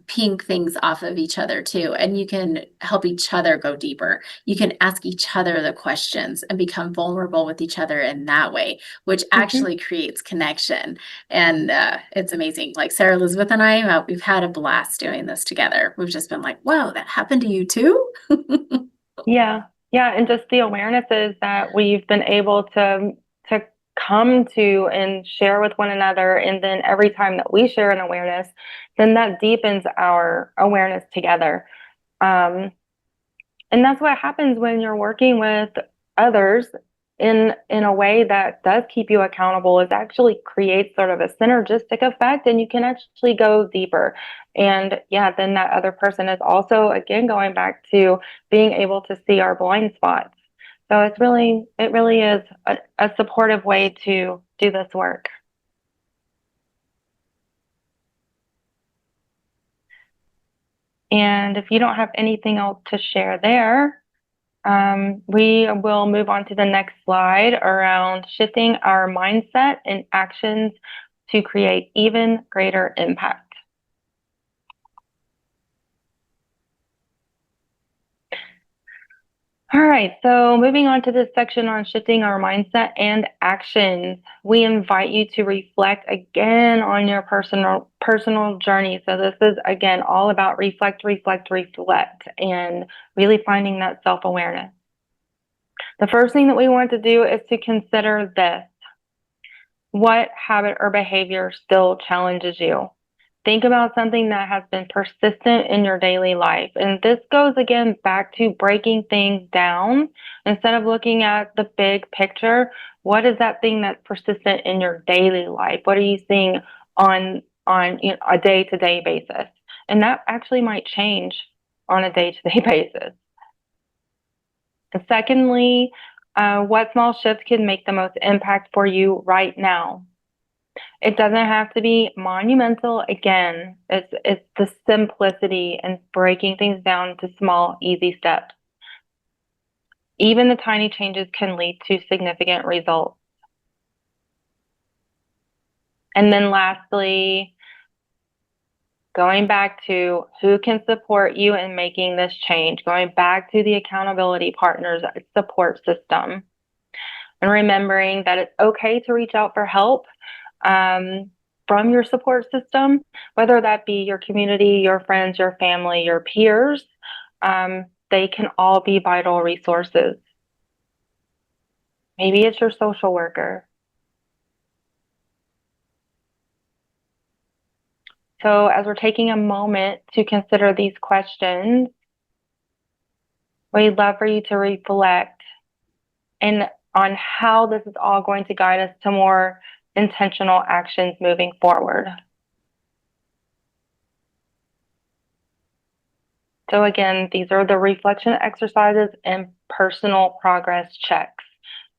S1: ping things off of each other too, and you can help each other go deeper. You can ask each other the questions and become vulnerable with each other in that way, which actually creates connection. And it's amazing. Like Sarah Elizabeth and I, we've had a blast doing this together. We've just been like, whoa, that happened to you too?
S2: Yeah. Yeah. And just the awarenesses that we've been able to come to and share with one another. And then every time that we share an awareness, then that deepens our awareness together. And that's what happens when you're working with others in a way that does keep you accountable. It actually creates sort of a synergistic effect, and you can actually go deeper. And yeah, then that other person is also, again, going back to being able to see our blind spots. So it really is a supportive way to do this work. And if you don't have anything else to share there, we will move on to the next slide around shifting our mindset and actions to create even greater impact. All right, so moving on to this section on shifting our mindset and actions, we invite you to reflect again on your personal journey. So this is, again, all about reflect, and really finding that self-awareness. The first thing that we want to do is to consider this. What habit or behavior still challenges you? Think about something that has been persistent in your daily life. And this goes again back to breaking things down. Instead of looking at the big picture, what is that thing that's persistent in your daily life? What are you seeing on a day-to-day basis? And that actually might change on a day-to-day basis. And secondly, what small shifts can make the most impact for you right now? It doesn't have to be monumental. Again, it's the simplicity and breaking things down to small, easy steps. Even the tiny changes can lead to significant results. And then lastly, going back to who can support you in making this change, going back to the accountability partners support system, and remembering that it's okay to reach out for help from your support system, whether that be your community, your friends, your family, your peers. They can all be vital resources. Maybe it's your social worker. So as we're taking a moment to consider these questions, we'd love for you to reflect and on how this is all going to guide us to more intentional actions moving forward. So again, these are the reflection exercises and personal progress checks.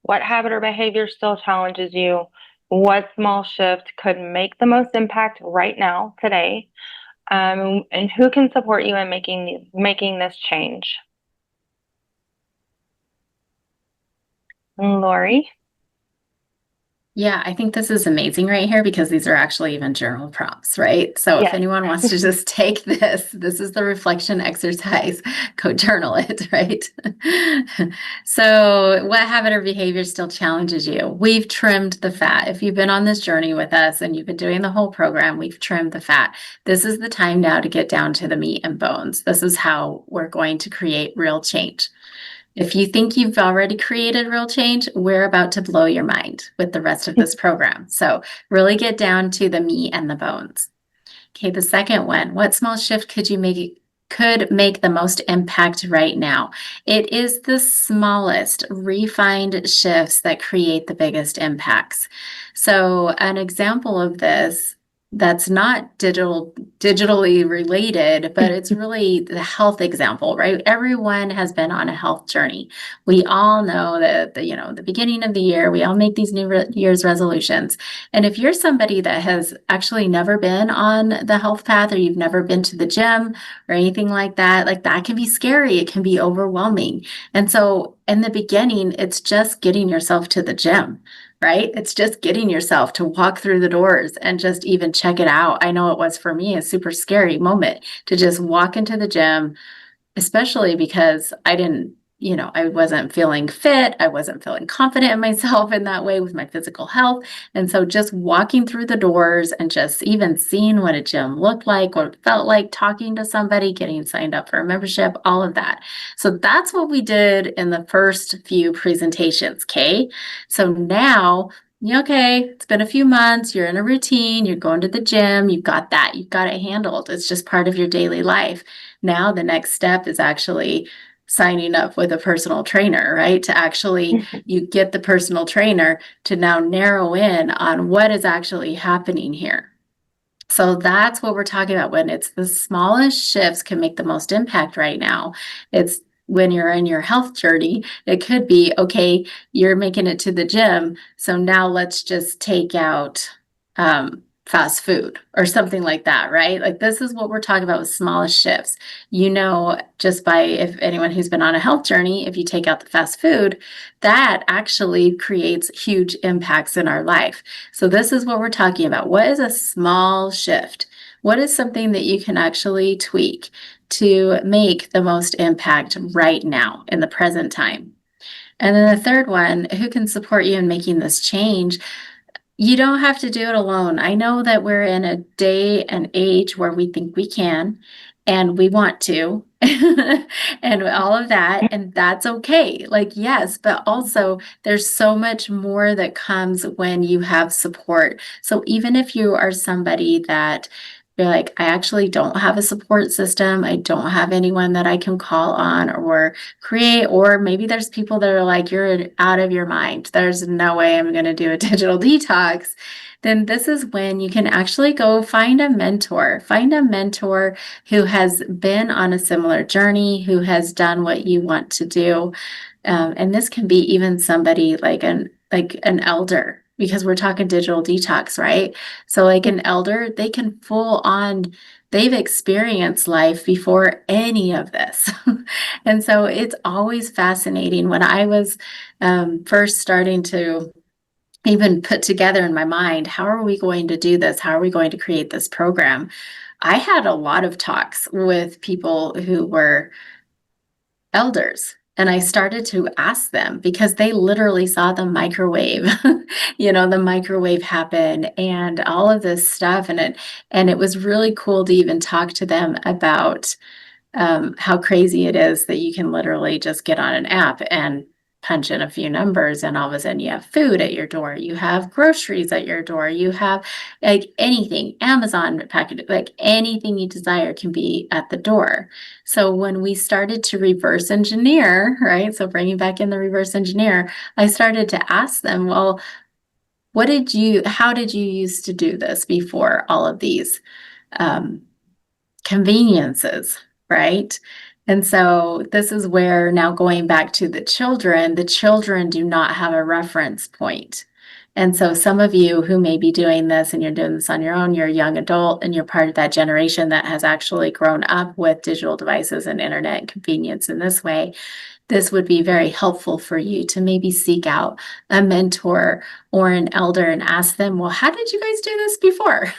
S2: What habit or behavior still challenges you? What small shift could make the most impact right now, today? And who can support you in making this change? Lori?
S1: Yeah, I think this is amazing right here because these are actually even journal prompts, right? So if
S2: Yes.
S1: anyone wants to just take this is the reflection exercise. Go journal it, right? So what habit or behavior still challenges you? We've trimmed the fat. If you've been on this journey with us and you've been doing the whole program, we've trimmed the fat. This is the time now to get down to the meat and bones. This is how we're going to create real change. If you think you've already created real change, we're about to blow your mind with the rest of this program. So really get down to the meat and the bones. Okay, the second one, what small shift could make the most impact right now? It is the smallest refined shifts that create the biggest impacts. So an example of this that's not digitally related, but it's really the health example, right? Everyone has been on a health journey. We all know that the beginning of the year, we all make these New Year's resolutions. And if you're somebody that has actually never been on the health path, or you've never been to the gym or anything like that can be scary. It can be overwhelming. And so in the beginning, it's just getting yourself to the gym, right? It's just getting yourself to walk through the doors and just even check it out. I know it was for me a super scary moment to just walk into the gym, especially because I wasn't feeling fit. I wasn't feeling confident in myself in that way with my physical health. And so just walking through the doors and just even seeing what a gym looked like, what it felt like, talking to somebody, getting signed up for a membership, all of that. So that's what we did in the first few presentations. Okay. So now, okay, it's been a few months, you're in a routine, you're going to the gym, you've got it handled. It's just part of your daily life. Now the next step is actually signing up with a personal trainer, right? To actually, you get the personal trainer to now narrow in on what is actually happening here. So that's what we're talking about when it's the smallest shifts can make the most impact right now. It's when you're in your health journey, it could be, okay, you're making it to the gym. So now let's just take out fast food or something like that, right? Like this is what we're talking about with smallest shifts. Just by if anyone who's been on a health journey, if you take out the fast food, that actually creates huge impacts in our life. So this is what we're talking about. What is a small shift? What is something that you can actually tweak to make the most impact right now in the present time? And then the third one, who can support you in making this change? You don't have to do it alone. I know that we're in a day and age where we think we can and we want to and all of that, and that's okay. Like, yes, but also there's so much more that comes when you have support. So even if you are somebody that you're like, I actually don't have a support system, I don't have anyone that I can call on or create, or maybe there's people that are like, you're out of your mind, there's no way I'm going to do a digital detox, then this is when you can actually go find a mentor who has been on a similar journey, who has done what you want to do. And this can be even somebody like an elder, because we're talking digital detox, right? So like an elder, they've experienced life before any of this. And so it's always fascinating. When I was first starting to even put together in my mind, how are we going to do this? How are we going to create this program? I had a lot of talks with people who were elders. And I started to ask them because they literally saw the microwave, the microwave happen and all of this stuff. And it was really cool to even talk to them about how crazy it is that you can literally just get on an app and punch in a few numbers, and all of a sudden you have food at your door, you have groceries at your door, you have like anything, Amazon package, like anything you desire can be at the door. So when we started to reverse engineer, right? So bringing back in the reverse engineer, I started to ask them, well, how did you used to do this before all of these um, conveniences, right? And so this is where, now going back to the children do not have a reference point. And so some of you who may be doing this and you're doing this on your own, you're a young adult and you're part of that generation that has actually grown up with digital devices and internet convenience in this way. This would be very helpful for you to maybe seek out a mentor or an elder and ask them, well, how did you guys do this before?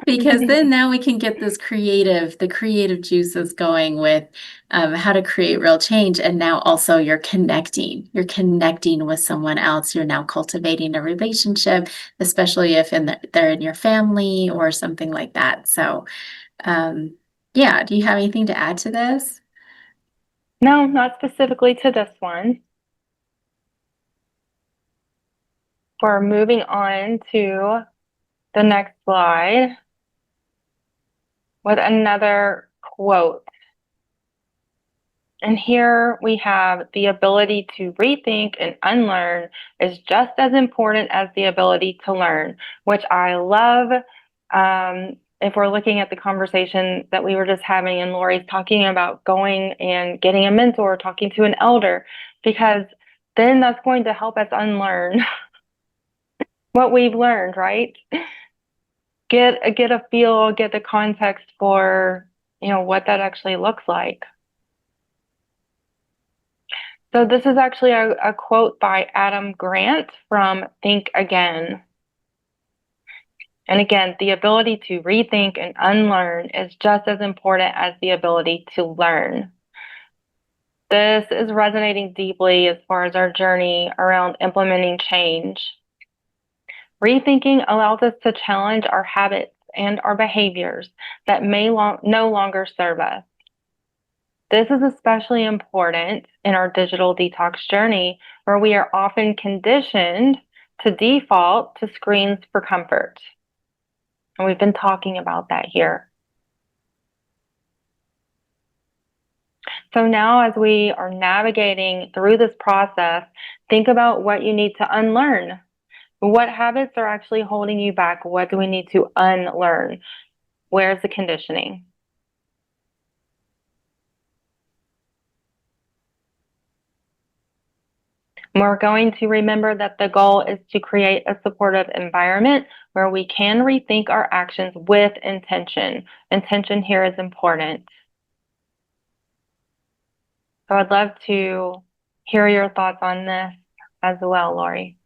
S1: Because then now we can get the creative juices going with how to create real change. And now also you're connecting with someone else. You're now cultivating a relationship, especially if they're in your family or something like that. So, yeah, do you have anything to add to this?
S2: No, not specifically to this one. We're moving on to the next slide with another quote. And here we have the ability to rethink and unlearn is just as important as the ability to learn, which I love. If we're looking at the conversation that we were just having, and Lori's talking about going and getting a mentor, talking to an elder, because then that's going to help us unlearn what we've learned, right? Get a feel, get the context for, what that actually looks like. So this is actually a quote by Adam Grant from Think Again. And again, the ability to rethink and unlearn is just as important as the ability to learn. This is resonating deeply as far as our journey around implementing change. Rethinking allows us to challenge our habits and our behaviors that may no longer serve us. This is especially important in our digital detox journey, where we are often conditioned to default to screens for comfort. And we've been talking about that here. So now, as we are navigating through this process, think about what you need to unlearn. What habits are actually holding you back? What do we need to unlearn? Where's the conditioning? We're going to remember that the goal is to create a supportive environment where we can rethink our actions with intention. Intention here is important. So I'd love to hear your thoughts on this as well, Lori.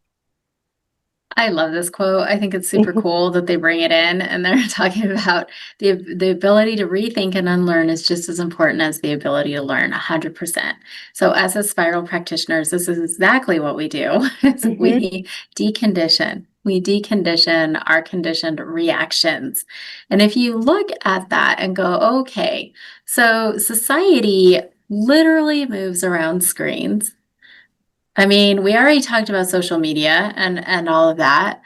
S1: I love this quote. I think it's super cool that they bring it in and they're talking about the ability to rethink and unlearn is just as important as the ability to learn 100%. So as a spiral practitioners, this is exactly what we do. We decondition. We decondition our conditioned reactions. And if you look at that and go, okay, so society literally moves around screens. I mean, we already talked about social media and all of that.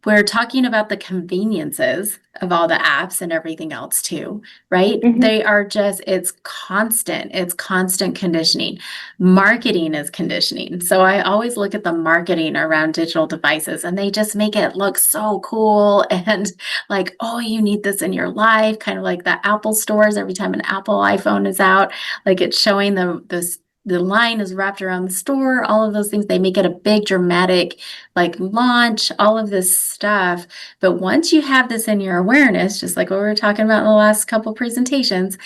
S1: We're talking about the conveniences of all the apps and everything else too, right? They are just, it's constant conditioning. Marketing is conditioning. So I always look at the marketing around digital devices and they just make it look so cool and like, oh, you need this in your life, kind of like the Apple stores. Every time an Apple iPhone is out, like it's showing the line is wrapped around the store, all of those things. They make it a big dramatic like launch, all of this stuff. But once you have this in your awareness, just like what we were talking about in the last couple presentations,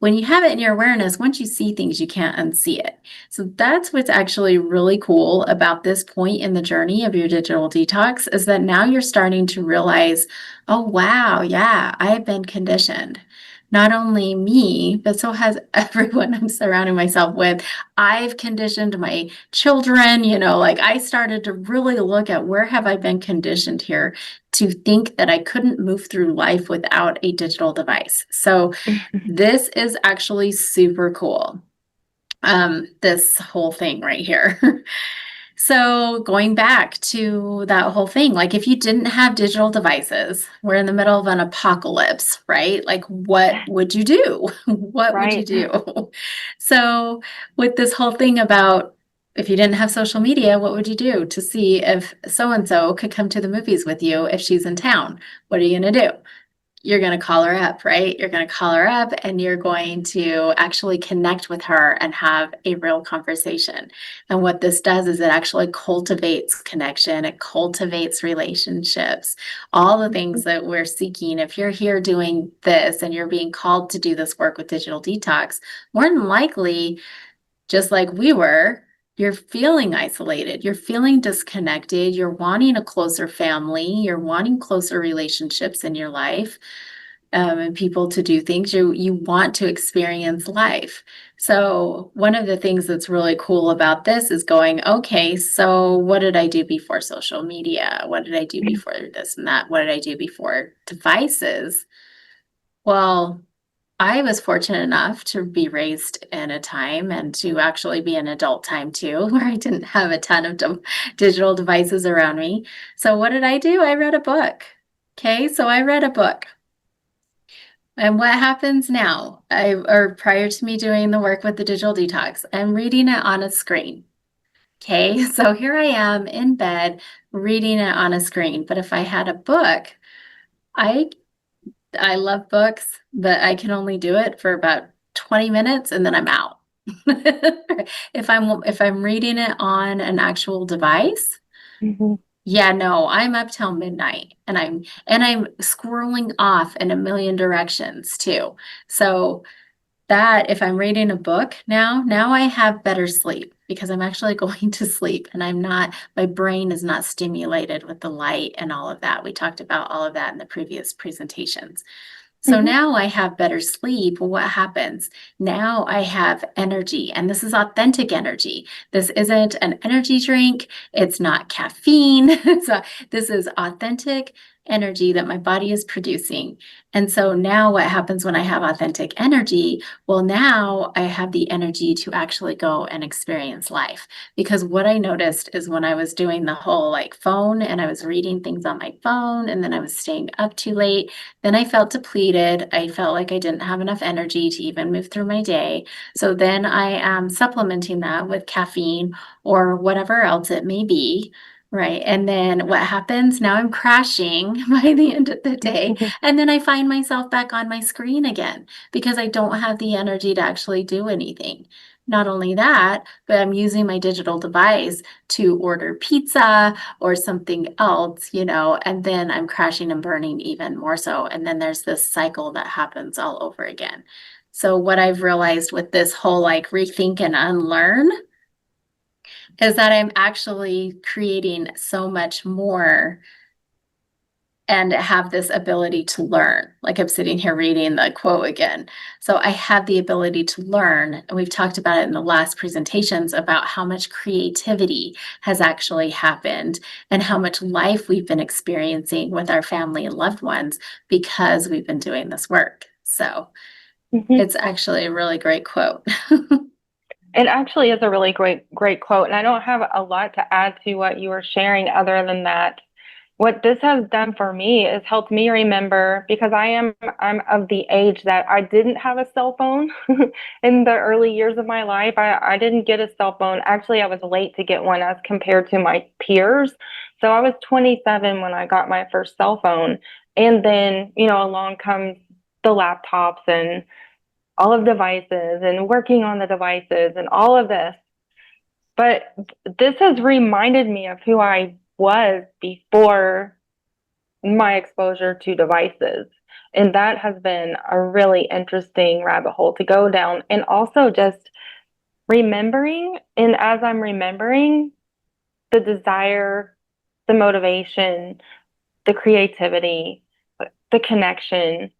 S1: when you have it in your awareness, once you see things, you can't unsee it. So that's what's actually really cool about this point in the journey of your digital detox is that now you're starting to realize, oh, wow, yeah, I've been conditioned. Not only me, but so has everyone I'm surrounding myself with. I've conditioned my children, like I started to really look at where have I been conditioned here to think that I couldn't move through life without a digital device. So this is actually super cool. This whole thing right here. So going back to that whole thing, like if you didn't have digital devices, we're in the middle of an apocalypse, right? Like what would you do? What would you
S2: Right.
S1: do? So with this whole thing about if you didn't have social media, what would you do to see if so and so could come to the movies with you if she's in town? What are you going to do? You're going to call her up, right? You're going to call her up and you're going to actually connect with her and have a real conversation. And what this does is it actually cultivates connection, it cultivates relationships, all the things that we're seeking. If you're here doing this and you're being called to do this work with digital detox, more than likely, just like we were, you're feeling isolated, you're feeling disconnected, you're wanting a closer family, you're wanting closer relationships in your life, and people to do things. You want to experience life. So one of the things that's really cool about this is going, okay, so what did I do before social media? What did I do before this and that? What did I do before devices? Well, I was fortunate enough to be raised in a time and to actually be an adult time too, where I didn't have a ton of digital devices around me. So what did I do? I read a book. Okay, so I read a book. And what happens now? Or prior to me doing the work with the digital detox, I'm reading it on a screen. Okay, so here I am in bed reading it on a screen. But if I had a book, I I love books, but I can only do it for about 20 minutes and then I'm out. If I'm reading it on an actual device,
S2: Mhm.
S1: yeah, no, I'm up till midnight and I'm scrolling off in a million directions too. So that if I'm reading a book now I have better sleep because I'm actually going to sleep and my brain is not stimulated with the light and all of that. We talked about all of that in the previous presentations. So
S2: Mhm.
S1: now I have better sleep. What happens? Now I have energy, and this is authentic energy. This isn't an energy drink. It's not caffeine. This is authentic energy that my body is producing. And so now what happens when I have authentic energy? Well, now I have the energy to actually go and experience life. Because what I noticed is when I was doing the whole like phone and I was reading things on my phone and then I was staying up too late, then I felt depleted. I felt like I didn't have enough energy to even move through my day. So then I am supplementing that with caffeine or whatever else it may be. Right. And then what happens? Now I'm crashing by the end of the day. And then I find myself back on my screen again because I don't have the energy to actually do anything. Not only that, but I'm using my digital device to order pizza or something else, and then I'm crashing and burning even more so. And then there's this cycle that happens all over again. So, what I've realized with this whole like rethink and unlearn is that I'm actually creating so much more and have this ability to learn. Like I'm sitting here reading the quote again. So I have the ability to learn. And we've talked about it in the last presentations about how much creativity has actually happened and how much life we've been experiencing with our family and loved ones because we've been doing this work. So
S2: Mhm.
S1: it's actually a really great quote.
S2: It actually is a really great quote. And I don't have a lot to add to what you were sharing other than that. What this has done for me is helped me remember because I'm of the age that I didn't have a cell phone in the early years of my life. I didn't get a cell phone. Actually, I was late to get one as compared to my peers. So I was 27 when I got my first cell phone. And then, along comes the laptops and all of devices and working on the devices and all of this. But this has reminded me of who I was before my exposure to devices. And that has been a really interesting rabbit hole to go down. And also just remembering, and as I'm remembering, the desire, the motivation, the creativity, the connection,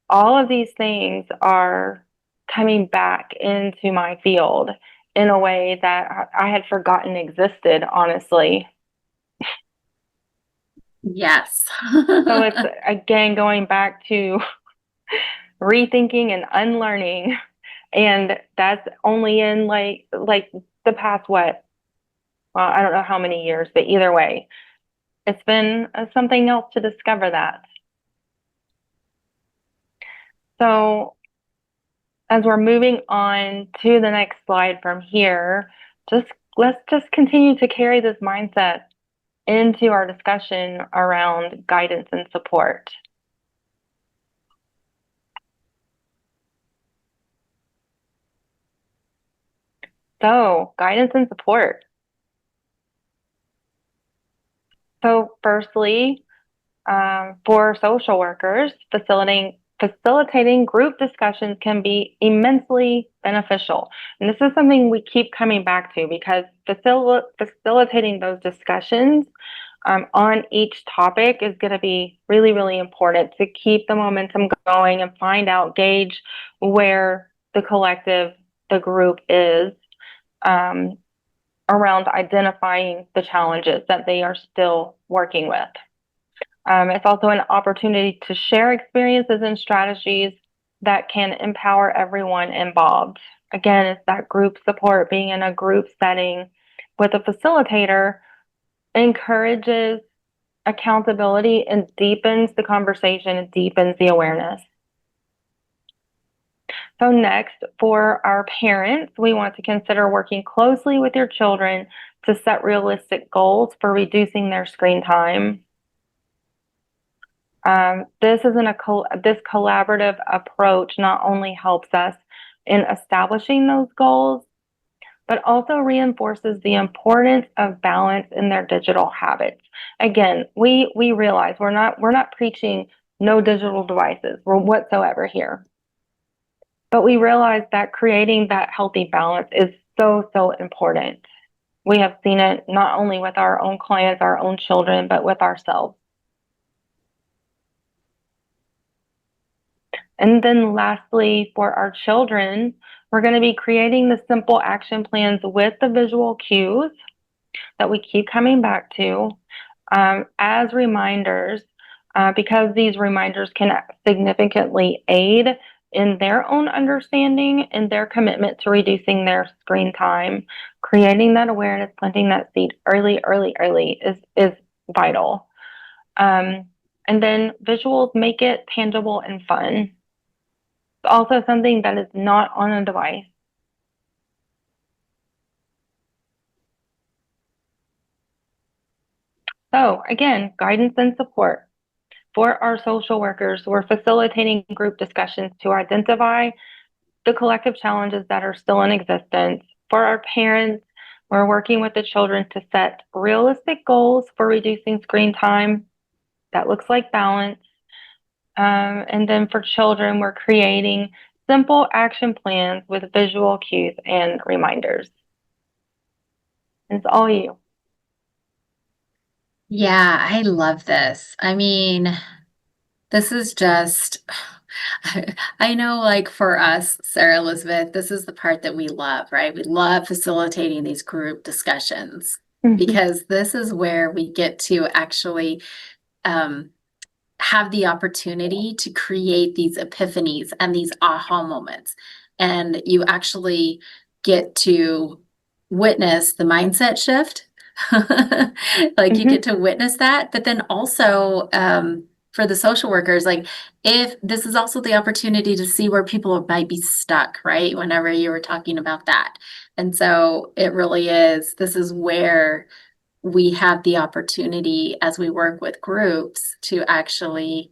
S2: all of these things are coming back into my field in a way that I had forgotten existed, honestly.
S1: Yes.
S2: So it's again going back to rethinking and unlearning. And that's only in like the past what? Well, I don't know how many years, but either way, it's been something else to discover that. So as we're moving on to the next slide from here, just let's just continue to carry this mindset into our discussion around guidance and support. So, guidance and support. So, firstly, for social workers, facilitating group discussions can be immensely beneficial. And this is something we keep coming back to because facilitating those discussions on each topic is going to be really, really important to keep the momentum going and gauge where the collective, the group is um, around identifying the challenges that they are still working with. It's also an opportunity to share experiences and strategies that can empower everyone involved. Again, it's that group support, being in a group setting with a facilitator encourages accountability and deepens the conversation and deepens the awareness. So next, for our parents, we want to consider working closely with your children to set realistic goals for reducing their screen time. This collaborative approach not only helps us in establishing those goals, but also reinforces the importance of balance in their digital habits. Again, we realize we're not preaching no digital devices whatsoever here. But we realize that creating that healthy balance is so important. We have seen it not only with our own clients, our own children, but with ourselves. And then lastly, for our children, we're going to be creating the simple action plans with the visual cues that we keep coming back to as reminders, because these reminders can significantly aid in their own understanding and their commitment to reducing their screen time. Creating that awareness, planting that seed early is vital. And then visuals make it tangible and fun. Also something that is not on a device. So again, guidance and support. For our social workers, we're facilitating group discussions to identify the collective challenges that are still in existence. For our parents, we're working with the children to set realistic goals for reducing screen time. That looks like balance. And then for children, we're creating simple action plans with visual cues and reminders. It's all you.
S1: Yeah, I love this. I mean, this is just, I know, like for us, Sarah Elizabeth, this is the part that we love, right? We love facilitating these group discussions because this is where we get to actually have the opportunity to create these epiphanies and these aha moments. And you actually get to witness the mindset shift. Like you get to witness that, but then also for the social workers, like if this is also the opportunity to see where people might be stuck, right? Whenever you were talking about that. And so it really is, this is where we have the opportunity as we work with groups to actually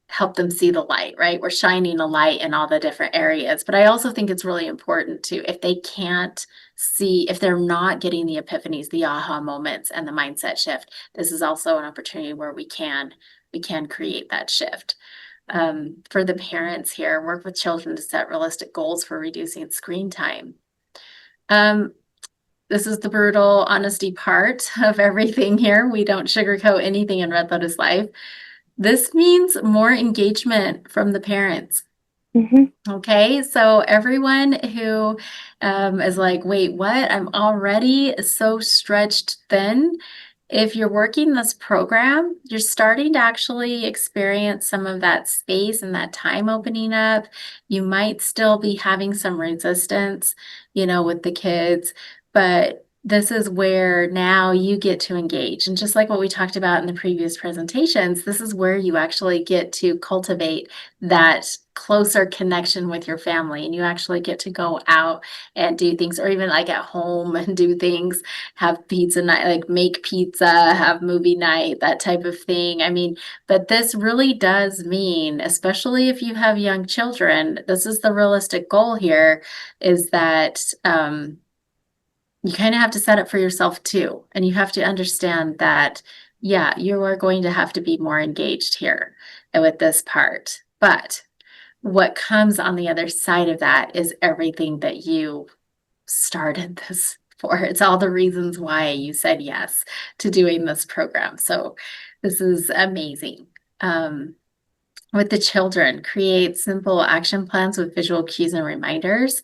S1: help them see the light, right? We're shining a light in all the different areas. But I also think it's really important to, if they can't see, if they're not getting the epiphanies, the aha moments, and the mindset shift, this is also an opportunity where we can we can create that shift. For the parents here, work with children to set realistic goals for reducing screen time. This is the brutal honesty part of everything here. We don't sugarcoat anything in Red Lotus Life. This means more engagement from the parents. Okay, so everyone who is like, wait, what? I'm already so stretched thin. If you're working this program, you're starting to actually experience some of that space and that time opening up. You might still be having some resistance, with the kids, but this is where now you get to engage. And just like what we talked about in the previous presentations, this is where you actually get to cultivate that closer connection with your family, and you actually get to go out and do things, or even like at home and do things, have pizza night, like make pizza, have movie night, that type of thing. I mean, but this really does mean, especially if you have young children, this is the realistic goal here, is that you kind of have to set it for yourself too. And you have to understand that, yeah, you are going to have to be more engaged here with this part. But what comes on the other side of that is everything that you started this for. It's all the reasons why you said yes to doing this program. So this is amazing. With the children, create simple action plans with visual cues and reminders.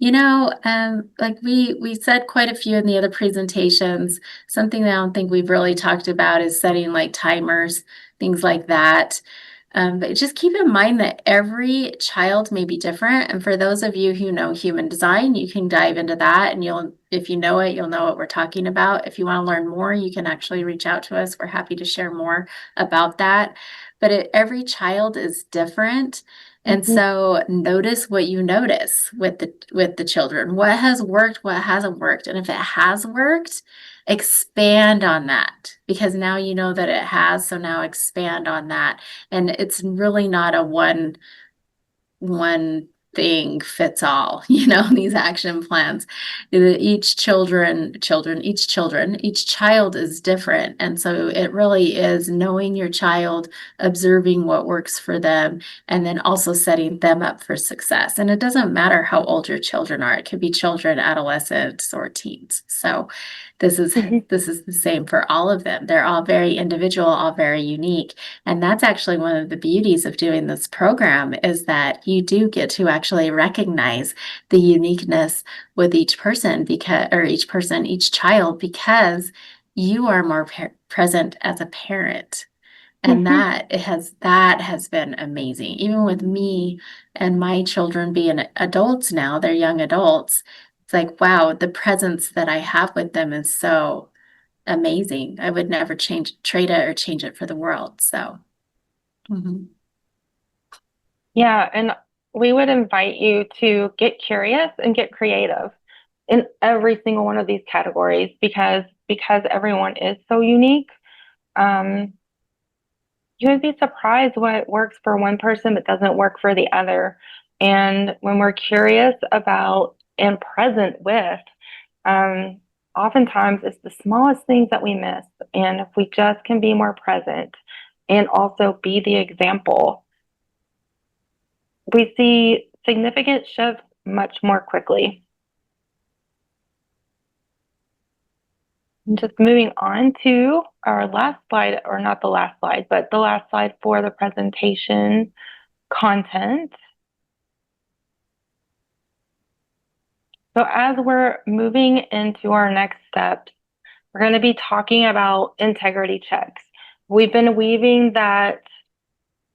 S1: Like we said quite a few in the other presentations, something that I don't think we've really talked about is setting like timers, things like that. But just keep in mind that every child may be different. And for those of you who know human design, you can dive into that, and if you know it, you'll know what we're talking about. If you want to learn more, you can actually reach out to us. We're happy to share more about that. But every child is different. And so notice what you notice with the children. What has worked, what hasn't worked. And if it has worked, expand on that, because now you know that it has. So now expand on that. And it's really not a one thing fits all, these action plans. Each child is different. And so it really is knowing your child, observing what works for them, and then also setting them up for success. And it doesn't matter how old your children are. It could be children, adolescents, or teens. So this is the same for all of them. They're all very individual, all very unique. And that's actually one of the beauties of doing this program, is that you do get to actually recognize the uniqueness with each person, each child, because you are more present as a parent. And that has been amazing. Even with me and my children being adults now, they're young adults. It's like, wow, the presence that I have with them is so amazing. I would never trade it or change it for the world. So,
S2: Yeah, and we would invite you to get curious and get creative in every single one of these categories, because everyone is so unique. You would be surprised what works for one person but doesn't work for the other. And when we're curious about and present with, oftentimes it's the smallest things that we miss. And if we just can be more present and also be the example, we see significant shifts much more quickly. And just moving on to our last slide, or not the last slide, but the last slide for the presentation content. So as we're moving into our next steps, we're going to be talking about integrity checks. We've been weaving that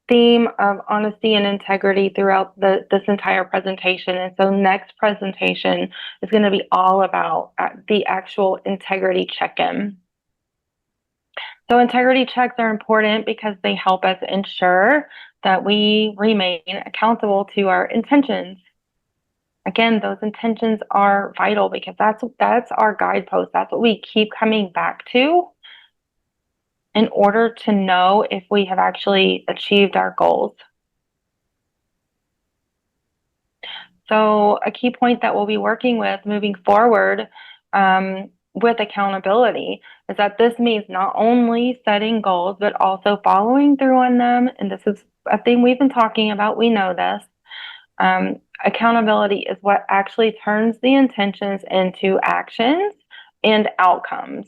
S2: theme of honesty and integrity throughout this entire presentation. And so next presentation is going to be all about the actual integrity check-in. So integrity checks are important because they help us ensure that we remain accountable to our intentions. Again, those intentions are vital because that's our guidepost. That's what we keep coming back to in order to know if we have actually achieved our goals. So a key point that we'll be working with moving forward, with accountability is that this means not only setting goals, but also following through on them. And this is a thing we've been talking about. We know this. Accountability is what actually turns the intentions into actions and outcomes.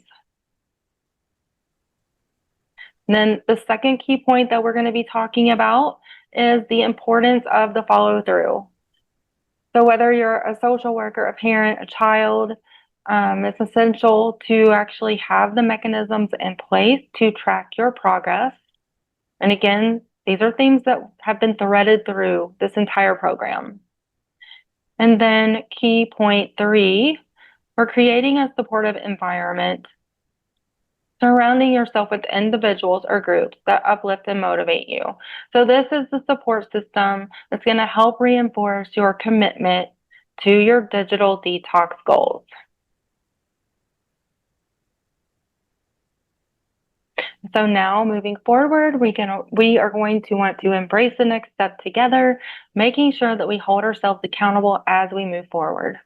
S2: And then the second key point that we're going to be talking about is the importance of the follow through. So whether you're a social worker, a parent, a child, it's essential to actually have the mechanisms in place to track your progress. And again, these are themes that have been threaded through this entire program. And then key point 3, we're creating a supportive environment, surrounding yourself with individuals or groups that uplift and motivate you. So this is the support system that's going to help reinforce your commitment to your digital detox goals. So now moving forward, we are going to want to embrace the next step together, making sure that we hold ourselves accountable as we move forward.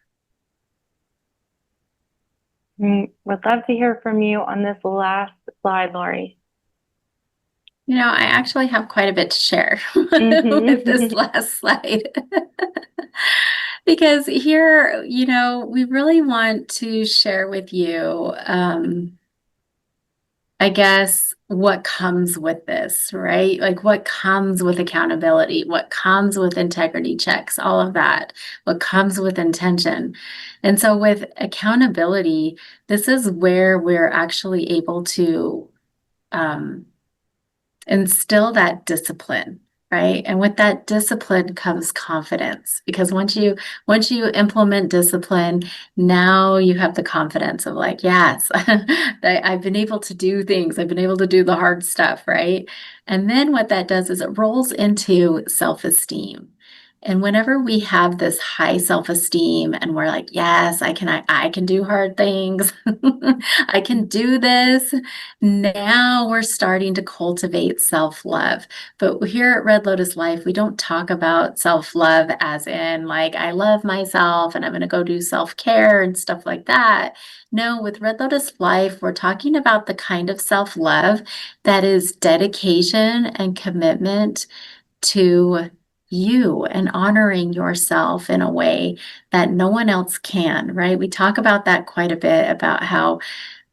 S2: Would love to hear from you on this last slide, Lori.
S1: I actually have quite a bit to share with this last slide. Because here, we really want to share with you, I guess, what comes with this, right? Like what comes with accountability, what comes with integrity checks, all of that, what comes with intention. And so with accountability, this is where we're actually able to instill that discipline, right? And with that discipline comes confidence, because once you implement discipline, now you have the confidence of like, yes, I've been able to do things. I've been able to do the hard stuff, right? And then what that does is it rolls into self-esteem. And whenever we have this high self-esteem and we're like, yes, I can do hard things. I can do this. Now we're starting to cultivate self-love. But here at Red Lotus Life, we don't talk about self-love as in like, I love myself and I'm going to go do self-care and stuff like that. No, with Red Lotus Life, we're talking about the kind of self-love that is dedication and commitment to you and honoring yourself in a way that no one else can, right? We talk about that quite a bit, about how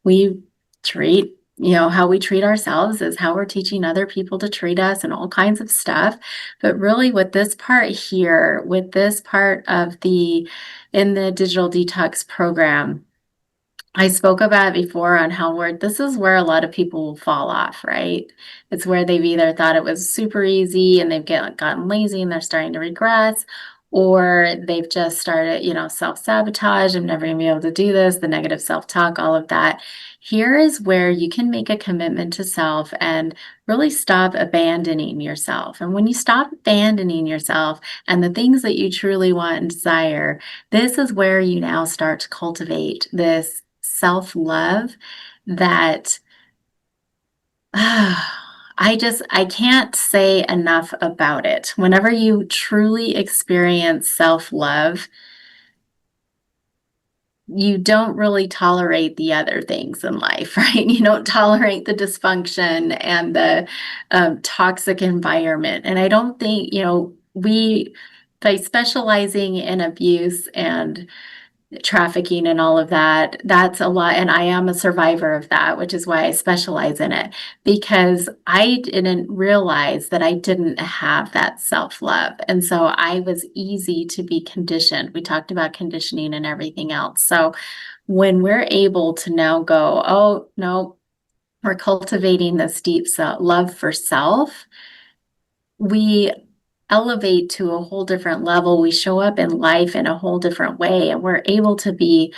S1: we treat, how we treat ourselves is how we're teaching other people to treat us and all kinds of stuff. But really with this part here, with this part of in the digital detox program, I spoke about it before on how this is where a lot of people will fall off, right? It's where they've either thought it was super easy and they've gotten lazy and they're starting to regress, or they've just started, self-sabotage. I'm never gonna be able to do this, the negative self-talk, all of that. Here is where you can make a commitment to self and really stop abandoning yourself. And when you stop abandoning yourself and the things that you truly want and desire, this is where you now start to cultivate this self-love that I can't say enough about it. Whenever you truly experience self-love, you don't really tolerate the other things in life, right? You don't tolerate the dysfunction and the toxic environment. And I don't think, by specializing in abuse and trafficking and all of that, that's a lot. And I am a survivor of that, which is why I specialize in it, because I didn't realize that I didn't have that self-love. And so I was easy to be conditioned. We talked about conditioning and everything else. So when we're able to now go, oh, no, we're cultivating this deep love for self, we elevate to a whole different level. We show up in life in a whole different way, and we're able to be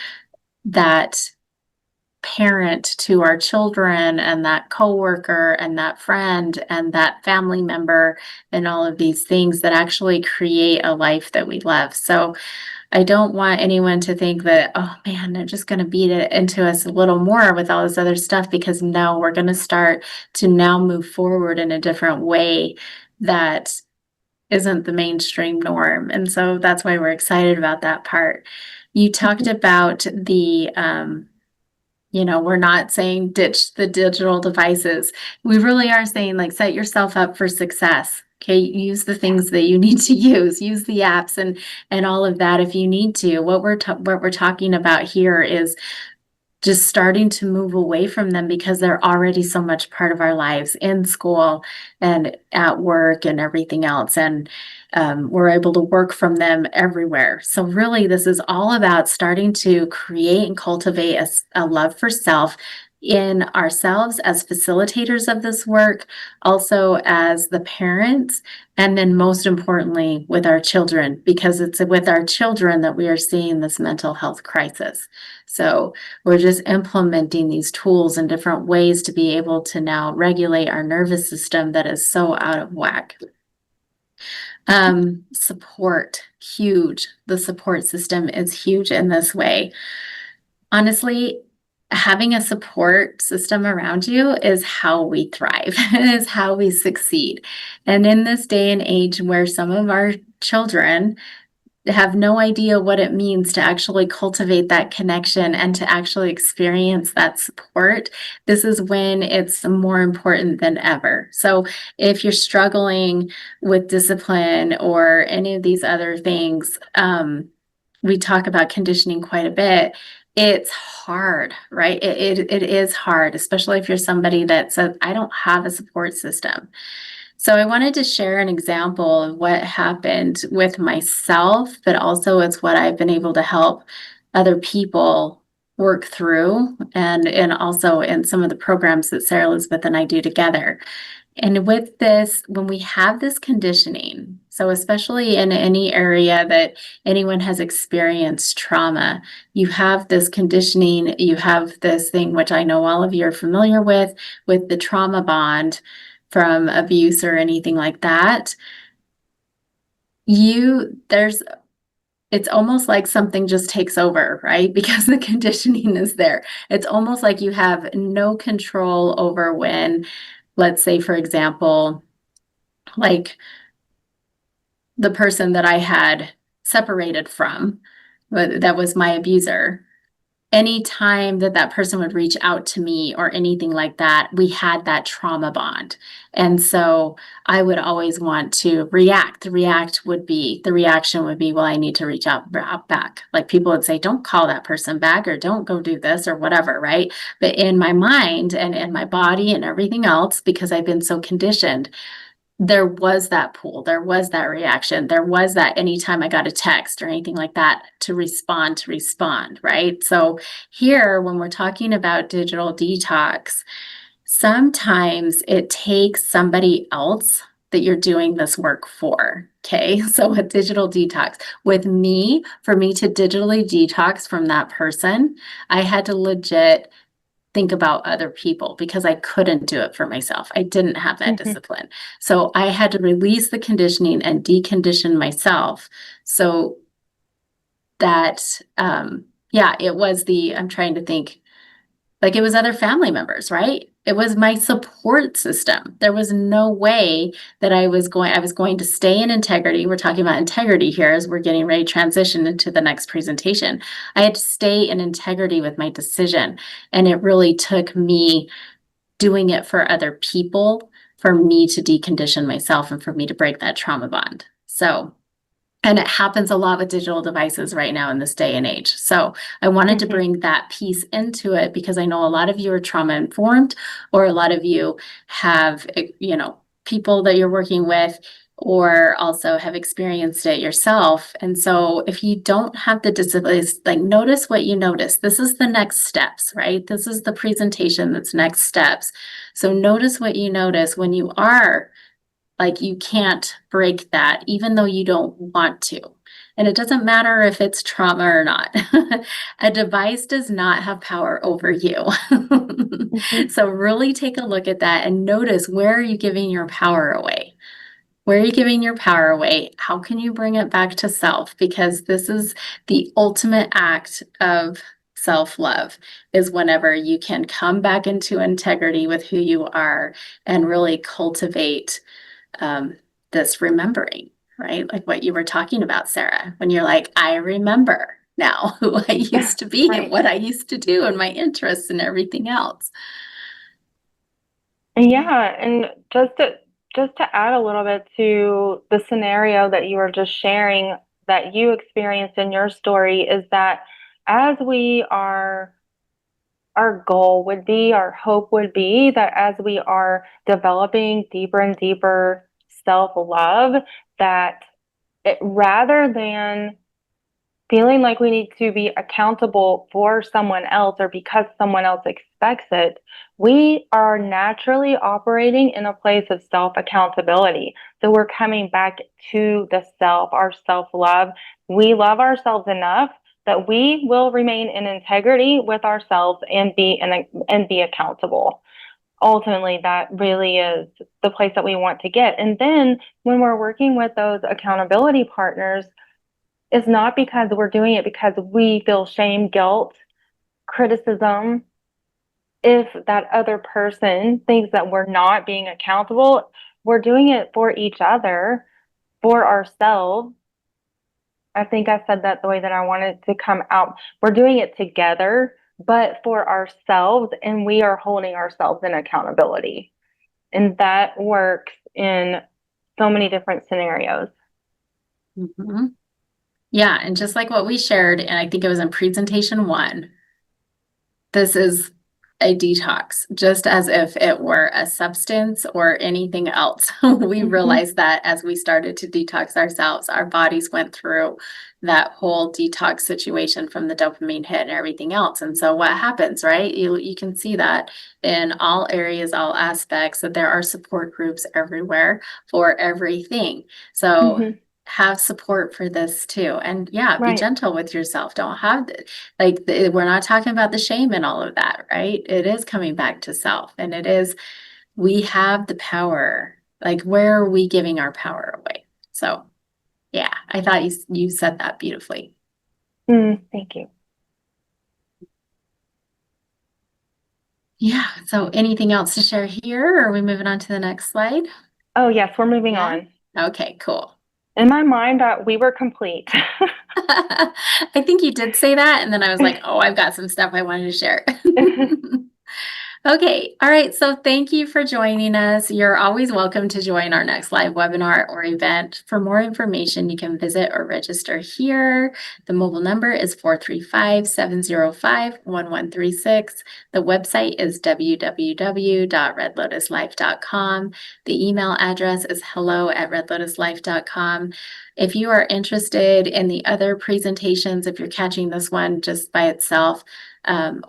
S1: that parent to our children and that coworker and that friend and that family member and all of these things that actually create a life that we love. So I don't want anyone to think that, oh man, they're just going to beat it into us a little more with all this other stuff, because no, we're going to start to now move forward in a different way that isn't the mainstream norm. And so that's why we're excited about that part. You talked about the We're not saying ditch the digital devices. We really are saying like set yourself up for success. Okay, use the things that you need to use the apps and all of that if you need to. What we're talking about here is just starting to move away from them because they're already so much part of our lives in school and at work and everything else. And we're able to work from them everywhere. So, really, this is all about starting to create and cultivate a love for self in ourselves as facilitators of this work, also as the parents, and then most importantly, with our children, because it's with our children that we are seeing this mental health crisis. So, we're just implementing these tools in different ways to be able to now regulate our nervous system that is so out of whack. Support, huge. The support system is huge in this way. Honestly, having a support system around you is how we thrive. It is how we succeed. And in this day and age where some of our children have no idea what it means to actually cultivate that connection and to actually experience that support, this is when it's more important than ever. So if you're struggling with discipline or any of these other things, we talk about conditioning quite a bit. It's hard, right? It is hard, especially if you're somebody that says, I don't have a support system. So I wanted to share an example of what happened with myself, but also it's what I've been able to help other people work through and also in some of the programs that Sarah Elizabeth and I do together. And with this, when we have this conditioning, so especially in any area that anyone has experienced trauma, you have this conditioning, you have this thing, which I know all of you are familiar with the trauma bond from abuse or anything like that. It's almost like something just takes over, right? Because the conditioning is there. It's almost like you have no control over when, let's say, for example, like the person that I had separated from, that was my abuser. Anytime that person would reach out to me or anything like that, we had that trauma bond. And so I would always want to react. The reaction would be, well, I need to reach out back. Like people would say, don't call that person back or don't go do this or whatever, right? But in my mind and in my body and everything else, because I've been so conditioned, there was that pull, there was that reaction, there was that anytime I got a text or anything like that to respond, right? So here, when we're talking about digital detox, sometimes it takes somebody else that you're doing this work for. Okay. So with digital detox, with me, for me to digitally detox from that person, I had to legit think about other people because I couldn't do it for myself. I didn't have that discipline. So I had to release the conditioning and decondition myself so that, it was I'm trying to think, like it was other family members, right? It was my support system. There was no way that I was going to stay in integrity. We're talking about integrity here as we're getting ready to transition into the next presentation. I had to stay in integrity with my decision. And it really took me doing it for other people for me to decondition myself and for me to break that trauma bond. And it happens a lot with digital devices right now in this day and age. So I wanted to bring that piece into it because I know a lot of you are trauma informed, or a lot of you have, people that you're working with, or also have experienced it yourself. And so if you don't have the discipline, like notice what you notice. This is the next steps, right? This is the presentation that's next steps. So notice what you notice when you are like you can't break that, even though you don't want to. And it doesn't matter if it's trauma or not. A device does not have power over you. So really take a look at that and notice, where are you giving your power away? Where are you giving your power away? How can you bring it back to self? Because this is the ultimate act of self-love, is whenever you can come back into integrity with who you are and really cultivate this remembering, right? Like what you were talking about, Sarah, when you're like, I remember, now, who I used to be and
S2: Right.
S1: what I used to do and my interests and everything else.
S2: Yeah, and just to add a little bit to the scenario that you were just sharing that you experienced in your story is that as we are our goal would be, our hope would be that as we are developing deeper and deeper self-love, that rather than feeling like we need to be accountable for someone else or because someone else expects it, we are naturally operating in a place of self accountability. So we're coming back to the self, our self love. We love ourselves enough that we will remain in integrity with ourselves and be accountable. Ultimately, that really is the place that we want to get. And then when we're working with those accountability partners, is not because we're doing it because we feel shame, guilt, criticism. If that other person thinks that we're not being accountable, we're doing it for each other, for ourselves. I think I said that the way that I wanted to come out. We're doing it together, but for ourselves, and we are holding ourselves in accountability. And that works in so many different scenarios.
S1: Mhm. Yeah, and just like what we shared, and I think it was in presentation one, this is a detox, just as if it were a substance or anything else. We
S2: Mm-hmm.
S1: realized that as we started to detox ourselves, our bodies went through that whole detox situation from the dopamine hit and everything else. And so what happens, right? You can see that in all areas, all aspects, that there are support groups everywhere for everything. So
S2: Mm-hmm.
S1: have support for this too. And yeah, be
S2: Right.
S1: gentle with yourself. Don't have we're not talking about the shame and all of that, right? It is coming back to self, and it is, we have the power. Like, where are we giving our power away? So, yeah, I thought you said that beautifully.
S2: Thank you.
S1: Yeah. So, anything else to share here, or are we moving on to the next slide?
S2: Oh, yes, we're moving
S1: Yeah.
S2: on.
S1: Okay, cool.
S2: In my mind, we were complete.
S1: I think you did say that, and then I was like, oh, I've got some stuff I wanted to share. Okay, all right. So thank you for joining us. You're always welcome to join our next live webinar or event. For more information, you can visit or register here. The mobile number is 435-705-1136. The website is www.redlotuslife.com. The email address is hello@redlotuslife.com. If you are interested in the other presentations, if you're catching this one just by itself,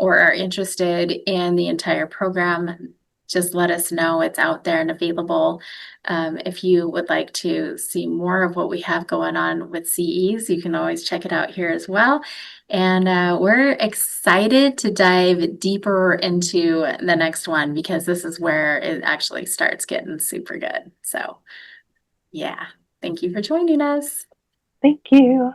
S1: or are interested in the entire program, just let us know. It's out there and available. If you would like to see more of what we have going on with CEs, you can always check it out here as well. And we're excited to dive deeper into the next one because this is where it actually starts getting super good. So, yeah, thank you for joining us.
S2: Thank you.